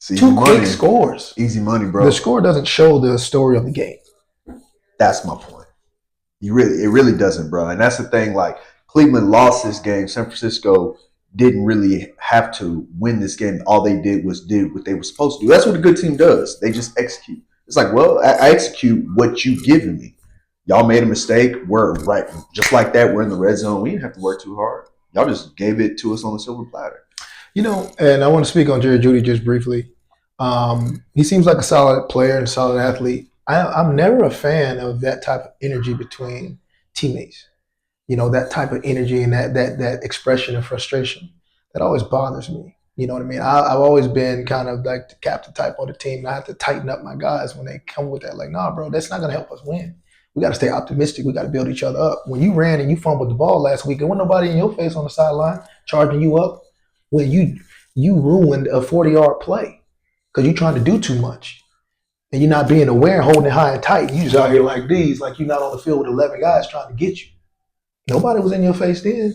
2 quick scores. Easy money, bro. The score doesn't show the story of the game. That's my point. It really doesn't, bro. And that's the thing, like, Cleveland lost this game. San Francisco didn't really have to win this game. All they did was did what they were supposed to do. That's what a good team does. They just execute. It's like, well, I execute what you've given me. Y'all made a mistake. We're right. Just like that, we're in the red zone. We didn't have to work too hard. Y'all just gave it to us on a silver platter. You know, and I want to speak on Jerry Jeudy just briefly. He seems like a solid player and a solid athlete. I'm never a fan of that type of energy between teammates. You know, that type of energy and that expression of frustration, that always bothers me. You know what I mean? I've always been kind of like the captain type of the team. And I have to tighten up my guys when they come with that. Like, nah, bro, that's not going to help us win. We got to stay optimistic. We got to build each other up. When you ran and you fumbled the ball last week, there wasn't nobody in your face on the sideline charging you up when you ruined a 40-yard play because you're trying to do too much. And you're not being aware and holding it high and tight. You just out here like these, like you're not on the field with 11 guys trying to get you. Nobody was in your face then.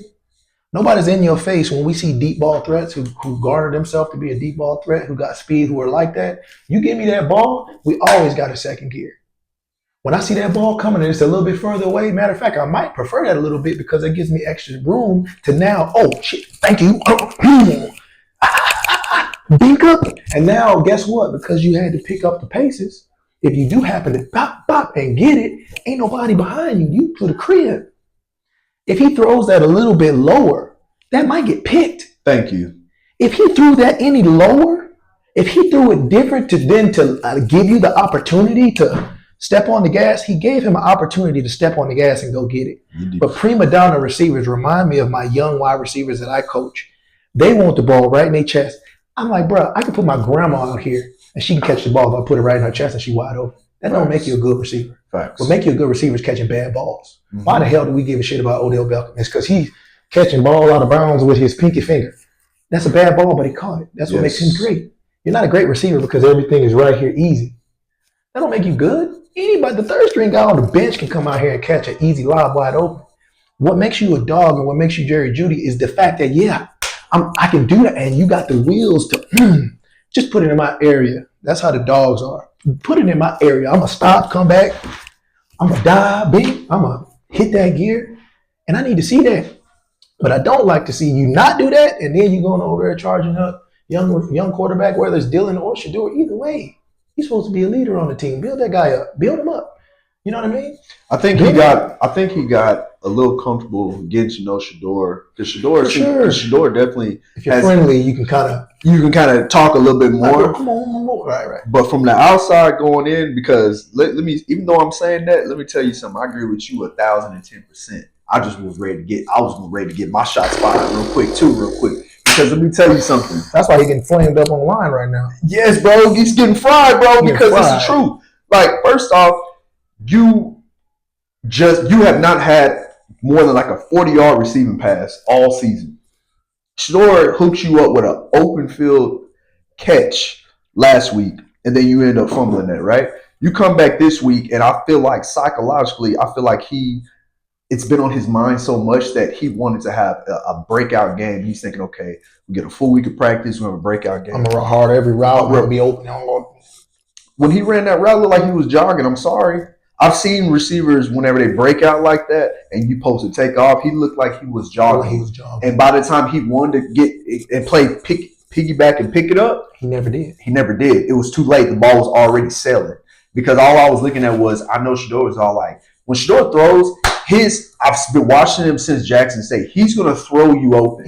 Nobody's in your face when we see deep ball threats who garner themselves to be a deep ball threat, who got speed, who are like that. You give me that ball, we always got a second gear. When I see that ball coming and it's a little bit further away, matter of fact, I might prefer that a little bit because it gives me extra room to now, oh shit, thank you. Bink up. And now guess what? Because you had to pick up the paces, if you do happen to bop, bop and get it, ain't nobody behind you. You to the crib. If he throws that a little bit lower, that might get picked. Thank you. If he threw that any lower, if he threw it different to give you the opportunity to step on the gas, he gave him an opportunity to step on the gas and go get it. But prima donna receivers remind me of my young wide receivers that I coach. They want the ball right in their chest. I'm like, bro, I can put my grandma out here and she can catch the ball if I put it right in her chest and she wide open. That don't make you a good receiver. Facts. What make you a good receiver is catching bad balls. Mm-hmm. Why the hell do we give a shit about Odell Beckham? It's because he's catching ball out of bounds with his pinky finger. That's a bad ball, but he caught it. That's what makes him great. You're not a great receiver because everything is right here easy. That don't make you good. Anybody, the third string guy on the bench can come out here and catch an easy lob wide open. What makes you a dog and what makes you Jerry Jeudy is the fact that, I can do that, and you got the wheels to just put it in my area. That's how the dogs are. Put it in my area. I'm going to stop, come back. I'm going to dive big. I'm going to hit that gear, and I need to see that. But I don't like to see you not do that, and then you going over there charging up young quarterback, whether it's Dylan or Shedeur. Either way, he's supposed to be a leader on the team. Build that guy up. Build him up. You know what I mean? I think he got a little comfortable getting to know Shedeur, because Shedeur definitely. If you're friendly, you can kind of talk a little bit more. Come on, right. But from the outside going in, because let me, even though I'm saying that, let me tell you something. I agree with you 1,010%. I was ready to get my shots fired real quick. Because let me tell you something. That's why he's getting flamed up on the line right now. Yes, bro. He's getting fried, bro, because it's the truth. Like, first off, you have not had more than like a 40-yard receiving pass all season. Shedeur hooks you up with an open field catch last week, and then you end up fumbling that, right? You come back this week, and I feel like psychologically, it's been on his mind so much that he wanted to have a breakout game. He's thinking, okay, we get a full week of practice, we have a breakout game. I'm going to run hard every route. We're going to be open. When he ran that route, it looked like he was jogging. I'm sorry. I've seen receivers, whenever they break out like that and you post to take off, he looked like he was jogging. And by the time he wanted to get and play piggyback and pick it up, he never did. It was too late. The ball was already sailing. Because all I was looking at was, I know Shedeur was all like, when Shedeur throws, I've been watching him since Jackson State. He's going to throw you open.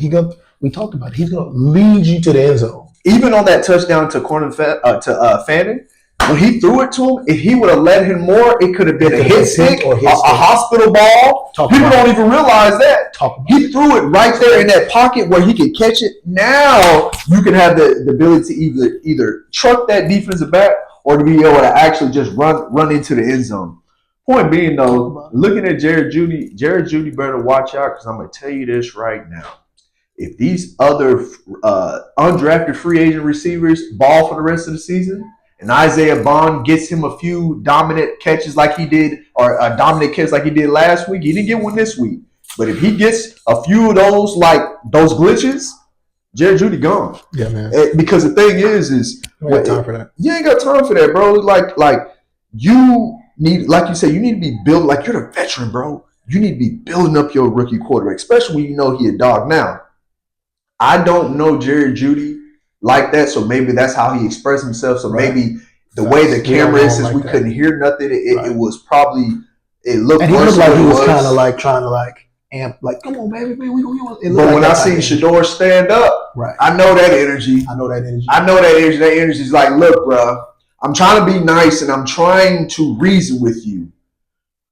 We talked about it. He's going to lead you to the end zone. Even on that touchdown to Fanning, when he threw it to him, if he would have let him more, it could have been a hit stick, a hospital ball. People don't even realize that. He threw it right there in that pocket where he could catch it. Now you can have the ability to either truck that defensive back or to be able to actually just run into the end zone. Point being, though, looking at Jerry Jeudy better watch out, because I'm going to tell you this right now. If these other undrafted free agent receivers ball for the rest of the season, and Isaiah Bond gets him a few dominant catches like he did, or a dominant catch like he did last week, he didn't get one this week. But if he gets a few of those, like those glitches, Jerry Jeudy gone. Yeah, man. Because the thing is you ain't got time for that. You ain't got time for that, bro. Like you need, like you said, you need to be built like you're the veteran, bro. You need to be building up your rookie quarterback, especially when you know he a dog. Now, I don't know Jerry Jeudy like that, so maybe that's how he expressed himself. So maybe the way the camera is, since we couldn't hear nothing, it was probably, it looked. And he looked like he was kind of like trying to like amp, like, come on, baby, man, we want. But when I seen Shedeur stand up, I know that energy. That energy is like, look, bro, I'm trying to be nice and I'm trying to reason with you,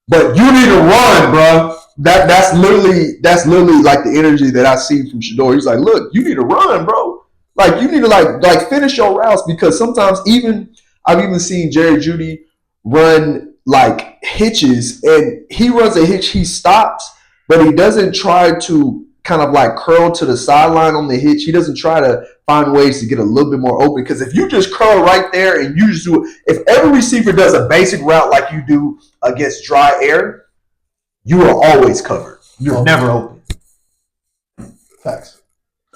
but you need to run, bro. That's literally like the energy that I see from Shedeur. He's like, look, you need to run, bro. Like, you need to like finish your routes, because sometimes I've even seen Jerry Jeudy run like hitches, and he runs a hitch, he stops, but he doesn't try to kind of like curl to the sideline on the hitch. He doesn't try to find ways to get a little bit more open, because if you just curl right there and you just do it, if every receiver does a basic route like you do against dry air, you are always covered. You're never open. Facts.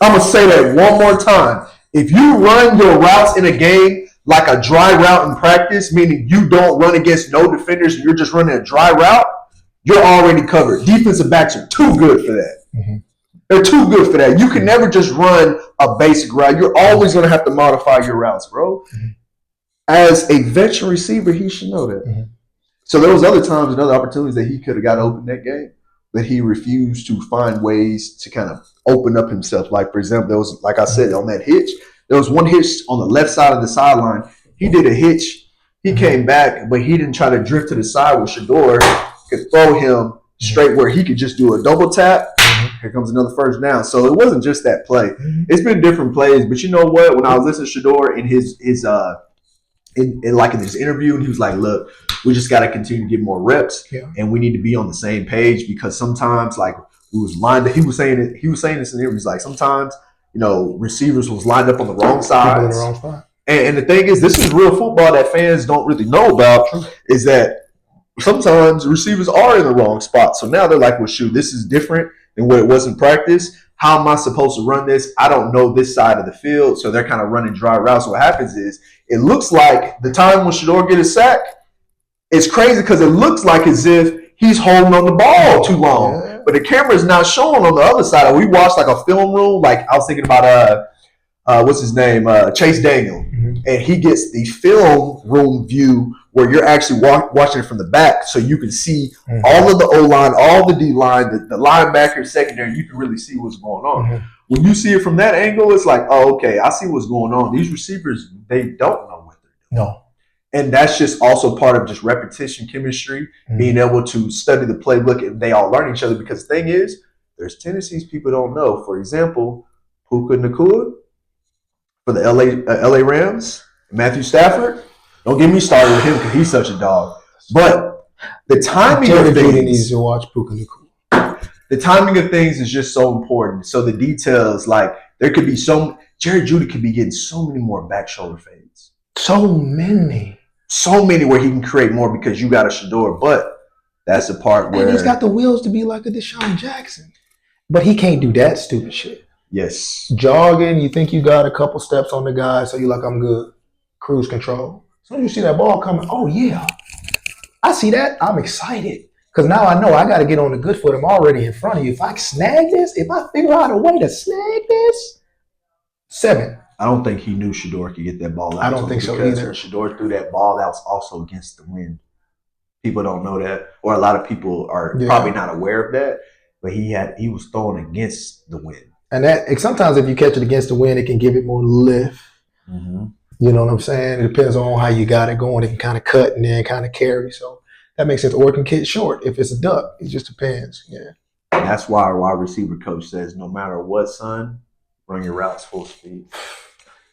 I'm going to say that one more time. If you run your routes in a game like a dry route in practice, meaning you don't run against no defenders, you're just running a dry route, you're already covered. Defensive backs are too good for that. Mm-hmm. They're too good for that. You can never just run a basic route. You're always going to have to modify your routes, bro. Mm-hmm. As a veteran receiver, he should know that. Mm-hmm. So there was other times and other opportunities that he could have got open that game, but he refused to find ways to kind of open up himself. Like, for example, there was, like I said, on that hitch, there was one hitch on the left side of the sideline. He did a hitch. He came back, but he didn't try to drift to the side where Shedeur could throw him straight where he could just do a double tap. Here comes another first down. So it wasn't just that play. It's been different plays, but you know what? When I was listening to Shedeur in his interview, and he was like, "Look, we just got to continue to get more reps, and we need to be on the same page because sometimes, like, we was lined up." He was saying this in the interview. He's like, sometimes, receivers was lined up on the wrong side. And the thing is, this is real football that fans don't really know about. Is that sometimes receivers are in the wrong spot. So now they're like, well, shoot, this is different than what it was in practice. How am I supposed to run this? I don't know this side of the field. So they're kind of running dry routes. So what happens is it looks like the time when Shedeur get a sack, it's crazy because it looks like as if he's holding on the ball too long. Yeah. But the camera is not showing on the other side. We watched like a film room. Like I was thinking about what's his name? Chase Daniel. Mm-hmm. And he gets the film room view where you're actually watching it from the back so you can see all of the O-line, all the D-line, the linebacker, secondary. You can really see what's going on. Mm-hmm. When you see it from that angle, it's like, oh, okay, I see what's going on. These receivers, they don't know what they're doing. No. And that's just also part of just repetition chemistry, being able to study the playbook, and they all learn each other. Because the thing is, there's tendencies people don't know. For example, Puka Nacua for the LA Rams, Matthew Stafford. Don't get me started with him because he's such a dog. But the timing of things needs to watch Puka Nacua. The timing of things is just so important. So the details, like there could be Jerry Jeudy could be getting so many more back shoulder fades. So many where he can create more because you got a Shedeur. But that's the part where he's got the wheels to be like a Deshaun Jackson. But he can't do that stupid shit. Yes. Jogging, you think you got a couple steps on the guy, so you're like, I'm good. Cruise control. As soon as you see that ball coming, oh yeah, I see that. I'm excited. Because now I know I got to get on the good foot. I'm already in front of you. If I snag this, if I figure out a way to snag this, 7. I don't think he knew Shedeur could get that ball out. I don't think so either. When Shedeur threw that ball, that was also against the wind. People don't know that. Or a lot of people are probably not aware of that. But he was throwing against the wind. And that sometimes if you catch it against the wind, it can give it more lift. Mm-hmm. You know what I'm saying? It depends on how you got it going. It can kind of cut and then kind of carry. So that makes sense. Or it can get short if it's a duck. It just depends. Yeah. And that's why our wide receiver coach says, no matter what, son, run your routes full speed.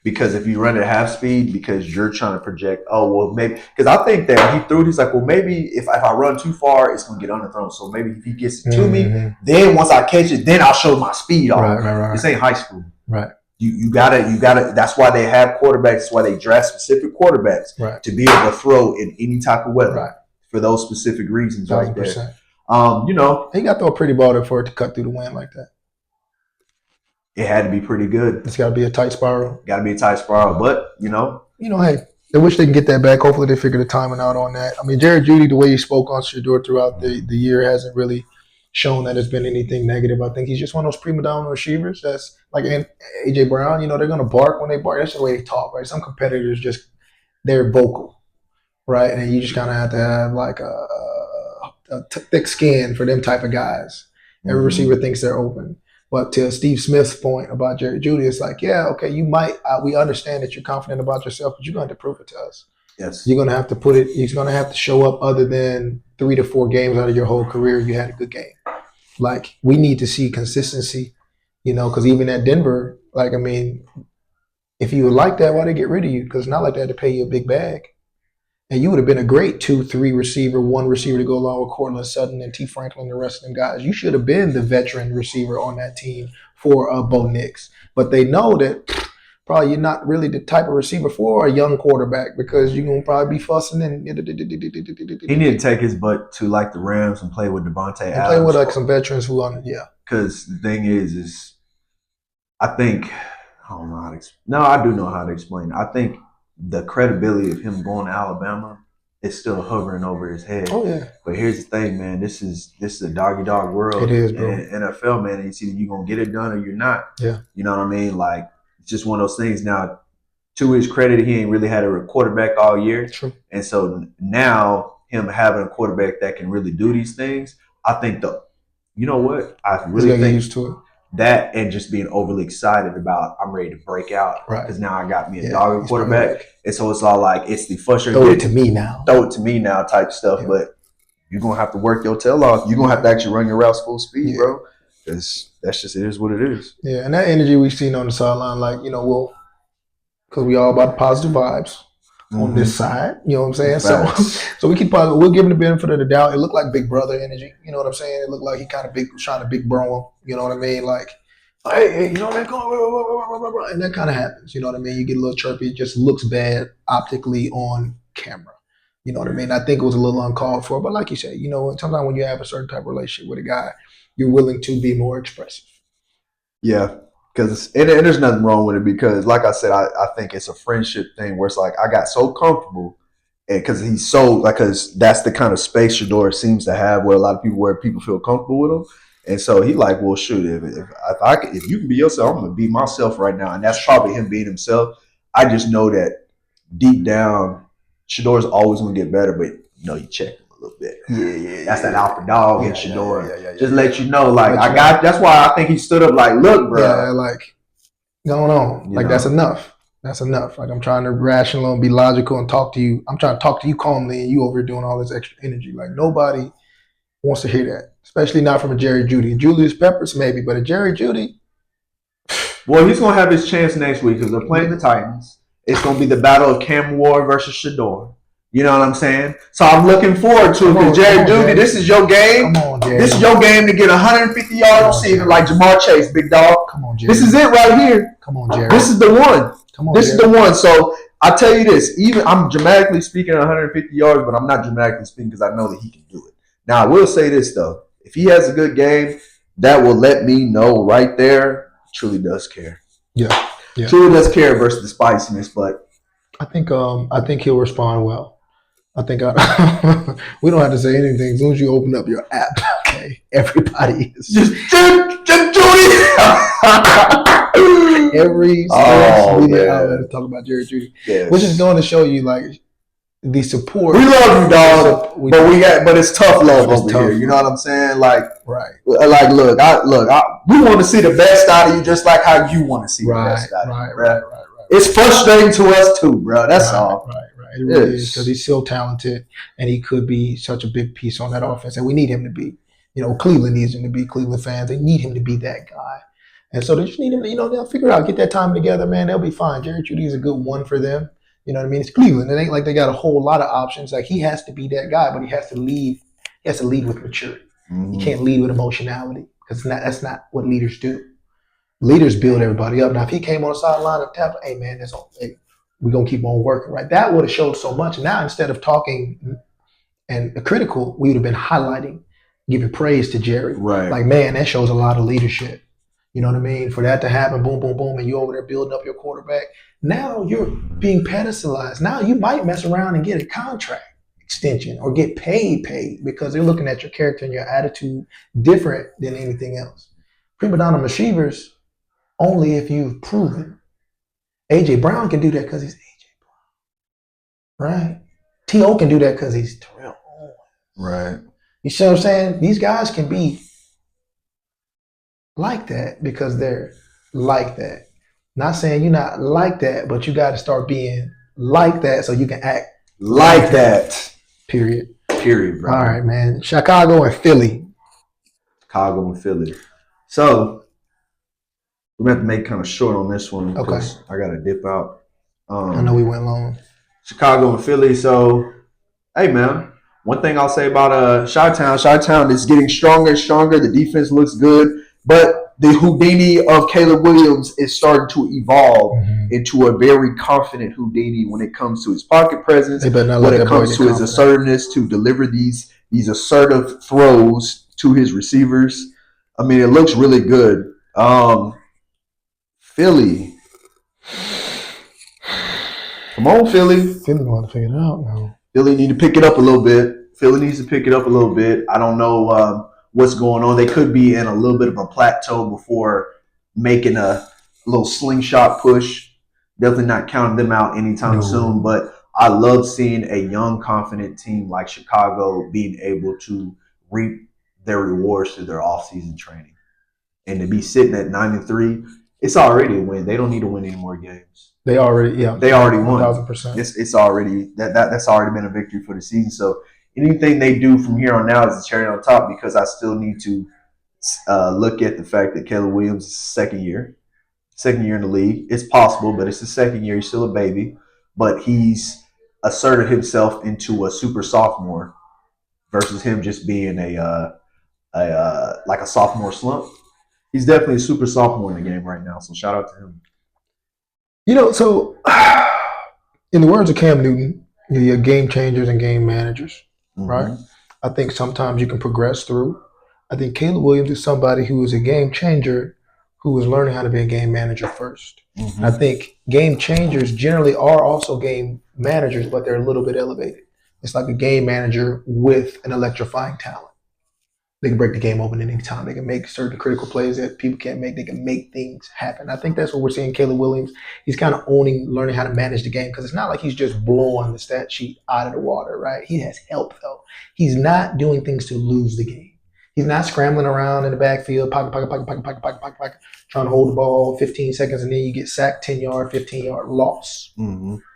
Because if you run at half speed, because you're trying to project, oh, well, maybe. Because I think that he threw it, he's like, well, maybe if I run too far, it's going to get underthrown. So maybe if he gets it to me, then once I catch it, then I'll show my speed off. Right. This ain't high school. Right. You gotta. That's why they have quarterbacks. That's why they draft specific quarterbacks to be able to throw in any type of weather for those specific reasons. 100%. Right there. He got to throw a pretty ball there for it to cut through the wind like that. It had to be pretty good. It's got to be a tight spiral. Got to be a tight spiral, but hey, I wish they can get that back. Hopefully, they figure the timing out on that. I mean, Jerry Jeudy, the way he spoke on Shedeur throughout the year, hasn't really shown that it's been anything negative. I think he's just one of those prima donna receivers that's like AJ Brown. They're going to bark when they bark. That's the way they talk, right? Some competitors they're vocal, right? And you just kind of have to have like a thick skin for them type of guys. Every receiver thinks they're open. But to Steve Smith's point about Jerry Jeudy, it's like, yeah, okay, you might, we understand that you're confident about yourself, but you're going to have to prove it to us. Yes. You're going to have to he's going to have to show up other than 3 to 4 games out of your whole career, you had a good game. Like, we need to see consistency, because even at Denver, like, I mean, if you would like that, why they get rid of you? Because it's not like they had to pay you a big bag. And you would have been a great 2-3 receiver, 1 receiver to go along with Courtland Sutton and T. Franklin and the rest of them guys. You should have been the veteran receiver on that team for Bo Nix. But they know that probably you're not really the type of receiver for a young quarterback because you're going to probably be fussing and he need to take his butt to like the Rams and play with Devontae Adams. And play with like some veterans who Because the thing is I think, I don't know how to explain. No, I do know how to explain. I think the credibility of him going to Alabama is still hovering over his head. Oh yeah. But here's the thing, man. This is a doggy dog world. It is, bro. And NFL, man, it's either you're gonna get it done or you're not. Yeah. You know what I mean? Like, it's just one of those things. Now, to his credit, he ain't really had a quarterback all year. True. And so now him having a quarterback that can really do these things, I think you know what? I really get think used to it. that, and just being overly excited about I'm ready to break out. Right. Because now I got me a dog quarterback. And so it's all like, it's the frustrating. Throw it to me now type stuff. Yeah. But you're going to have to work your tail off. You're going to have to actually run your routes full speed, bro. Because that's just, it is what it is. Yeah, and that energy we've seen on the sideline, like, because we all about the positive vibes on this side, you know what I'm saying? So we keep positive. We'll give him the benefit of the doubt. It looked like big brother energy, you know what I'm saying? It looked like he kind of trying to big bro him, you know what I mean? Like, hey, you know what I mean? And that kind of happens, you know what I mean? You get a little chirpy, it just looks bad optically on camera. You know what I mean? I think it was a little uncalled for, but like you said, sometimes when you have a certain type of relationship with a guy, you're willing to be more expressive. Yeah. Because and there's nothing wrong with it, because like I said, I think it's a friendship thing where it's like I got so comfortable, and because he's so because that's the kind of space Shedeur seems to have where people feel comfortable with him, and so he like, well, shoot, if you can be yourself, I'm gonna be myself right now, and that's probably him being himself. I just know that deep down, Shedeur's always gonna get better, but you check him a little bit. Yeah. That's that alpha dog in Shedeur. Yeah. Just let you know, like that's why I think he stood up, like, look, bro. Yeah, like going on, like that's enough. That's enough. Like I'm trying to rational and be logical and talk to you. I'm trying to talk to you calmly, and you over here doing all this extra energy. Like nobody wants to hear that, especially not from a Jerry Jeudy. Julius Peppers maybe, but a Jerry Jeudy. Well, he's gonna have his chance next week because they're playing the Titans. It's gonna be the battle of Cam Ward versus Shedeur. You know what I'm saying? So I'm looking forward to it because Jerry Jeudy, this is your game. Come on, Jerry. This is your game to get 150 yards receiving like Jamar Chase, big dog. Come on, Jerry. This is it right here. Come on, Jerry. This is the one. Come on, this Jerry. is the one. So I tell you this, even I'm dramatically speaking 150 yards, but I'm not dramatically speaking because I know that he can do it. Now I will say this though, if he has a good game, that will let me know right there he truly does care. Yeah. Truly does care versus the spiciness, but I think he'll respond well. I think we don't have to say anything. As soon as you open up your app, okay, everybody is just Jeudy. Every media outlet is talking about Jerry Jeudy, which is going to show you like the support. We love you, dog, but it's tough love over here. You know what I'm saying? Like, right? Like, look, we want to see the best out of you, just like how you want to see the best out of you. Right. It's frustrating to us too, bro. That's all. Right. It really is, because he's so talented and he could be such a big piece on that offense, and we need him to be. Cleveland needs him to be. Cleveland fans, they need him to be that guy, and so they just need him. They'll figure it out, get that time together, man. They'll be fine. Jerry Jeudy is a good one for them. You know what I mean? It's Cleveland. It ain't like they got a whole lot of options. Like he has to be that guy, but he has to lead. He has to lead with maturity. Mm-hmm. He can't lead with emotionality because that's not what leaders do. Leaders build everybody up. Now, if he came on the sideline and tapped, hey man, we're gonna keep on working, right? That would have showed so much. Now, instead of talking and critical, we would have been highlighting, giving praise to Jerry. Right. Like, man, that shows a lot of leadership. You know what I mean? For that to happen, boom, boom, boom, and you over there building up your quarterback. Now you're being pedestalized. Now you might mess around and get a contract extension or get paid because they're looking at your character and your attitude different than anything else. Prima donna receivers, only if you've proven. A.J. Brown can do that because he's A.J. Brown. Right? T.O. can do that because he's Terrell Owens. Right. You see what I'm saying? These guys can be like that because they're like that. Not saying you're not like that, but you got to start being like that so you can act like that. Period, bro. All right, man. Chicago and Philly. So we're going to have to make kind of short on this one because Okay. I got to dip out. I know we went long. Chicago and Philly. So, hey, man, one thing I'll say about Chi-Town is getting stronger and stronger. The defense looks good, but the Houdini of Caleb Williams is starting to evolve into a very confident Houdini when it comes to his pocket presence, when it comes to his assertiveness to deliver these assertive throws to his receivers. I mean, it looks really good. Philly. Come on, Philly. Philly want to figure it out now. Philly need to pick it up a little bit. Philly needs to pick it up a little bit. I don't know what's going on. They could be in a little bit of a plateau before making a little slingshot push. Definitely not counting them out anytime soon. But I love seeing a young, confident team like Chicago being able to reap their rewards through their offseason training. And to be sitting at 9-3, it's already a win. They don't need to win any more games. They already won. 1,000%. It's already that's already been a victory for the season. So anything they do from here on out is a cherry on top, because I still need to look at the fact that Caleb Williams is second year in the league. It's possible, but it's the second year. He's still a baby, but he's asserted himself into a super sophomore versus him just being a sophomore slump. He's definitely a super sophomore in the game right now. So shout out to him. So in the words of Cam Newton, you're game changers and game managers, right? I think sometimes you can progress through. I think Caleb Williams is somebody who is a game changer who is learning how to be a game manager first. I think game changers generally are also game managers, but they're a little bit elevated. It's like a game manager with an electrifying talent. They can break the game open at any time. They can make certain critical plays that people can't make. They can make things happen. I think that's what we're seeing Caleb Williams. He's kind of learning how to manage the game, because it's not like he's just blowing the stat sheet out of the water, right? He has help, though. He's not doing things to lose the game. He's not scrambling around in the backfield, pocket, trying to hold the ball 15 seconds, and then you get sacked 10-yard, 15-yard loss.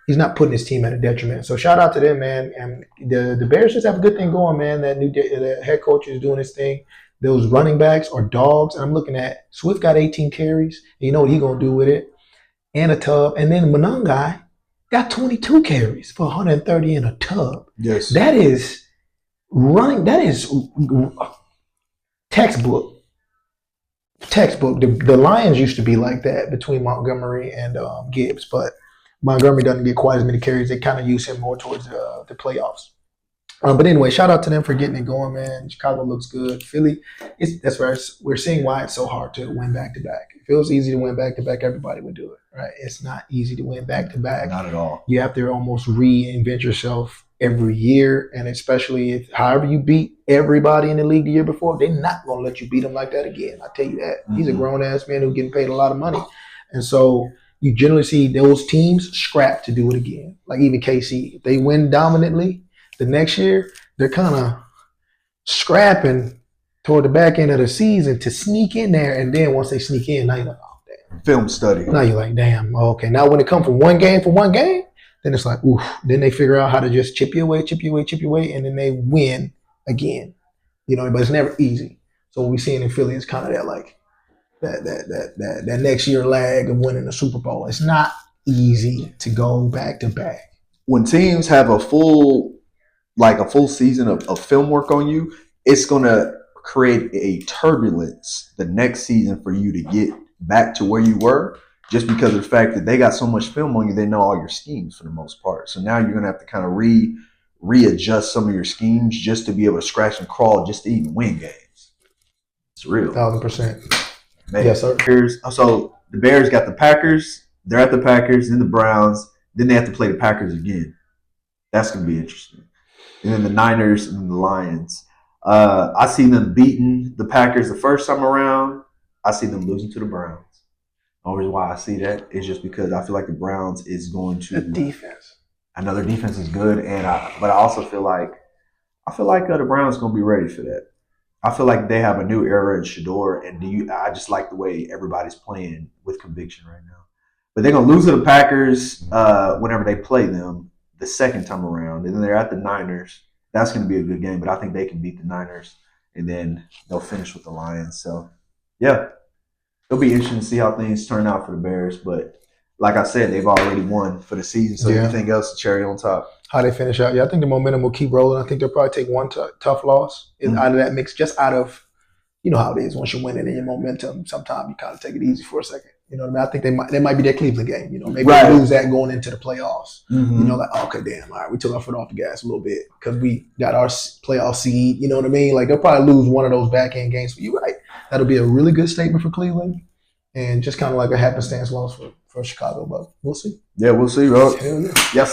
He's not putting his team at a detriment. So shout out to them, man. And the Bears just have a good thing going, man. The head coach is doing his thing. Those running backs are dogs. And I'm looking at Swift got 18 carries. And you know what he's going to do with it. And a tub. And then Monangai got 22 carries for 130 in a tub. Yes. That is running. That is textbook. The Lions used to be like that between Montgomery and Gibbs, but Montgomery doesn't get quite as many carries. They kind of use him more towards the playoffs. But anyway, shout out to them for getting it going, man. Chicago looks good. Philly, that's where we're seeing why it's so hard to win back-to-back. If it was easy to win back-to-back, everybody would do it, right? It's not easy to win back-to-back. Not at all. You have to almost reinvent yourself every year, and especially if however you beat everybody in the league the year before, they're not going to let you beat them like that again. I tell you that. He's a grown-ass man who's getting paid a lot of money. And so you generally see those teams scrap to do it again. Like even KC, if they win dominantly the next year, they're kind of scrapping toward the back end of the season to sneak in there. And then once they sneak in, now you're like, oh, damn. Film study. Now you're like, damn, okay. Now when it comes from one game, then it's like, oof. Then they figure out how to just chip you away, and then they win again. But it's never easy. So what we're seeing in Philly is kind of that like, that next year lag of winning the Super Bowl. It's not easy to go back to back. When teams have a full season of film work on you, it's going to create a turbulence the next season for you to get back to where you were, just because of the fact that they got so much film on you. They know all your schemes for the most part. So now you're going to have to kind of readjust some of your schemes just to be able to scratch and crawl just to even win games. It's real. 1,000%. Man. Yes, sir. So the Bears got the Packers. They're at the Packers, then the Browns. Then they have to play the Packers again. That's going to be interesting. And then the Niners and the Lions. I see them beating the Packers the first time around. I see them losing to the Browns. The only reason why I see that is just because I feel like the Browns is going to the defense. I know their defense is good, but I also feel like the Browns going to be ready for that. I feel like they have a new era in Shador, and I just like the way everybody's playing with conviction right now. But they're going to lose to the Packers whenever they play them the second time around, and then they're at the Niners. That's going to be a good game, but I think they can beat the Niners, and then they'll finish with the Lions. So, yeah, it'll be interesting to see how things turn out for the Bears. But like I said, they've already won for the season, so everything else is cherry on top. How they finish out. Yeah, I think the momentum will keep rolling. I think they'll probably take one tough loss out of that mix, just out of, how it is once you're winning and your momentum. Sometimes you kind of take it easy for a second. You know what I mean? I think they might be their Cleveland game. Maybe they lose that going into the playoffs. Okay, damn, all right, we took our foot off the gas a little bit because we got our playoff seed. You know what I mean? Like they'll probably lose one of those back end games. But you're right. That'll be a really good statement for Cleveland. and just kind of like a happenstance loss for Chicago, but we'll see. Yeah, we'll see, bro. Hell yeah. Yes.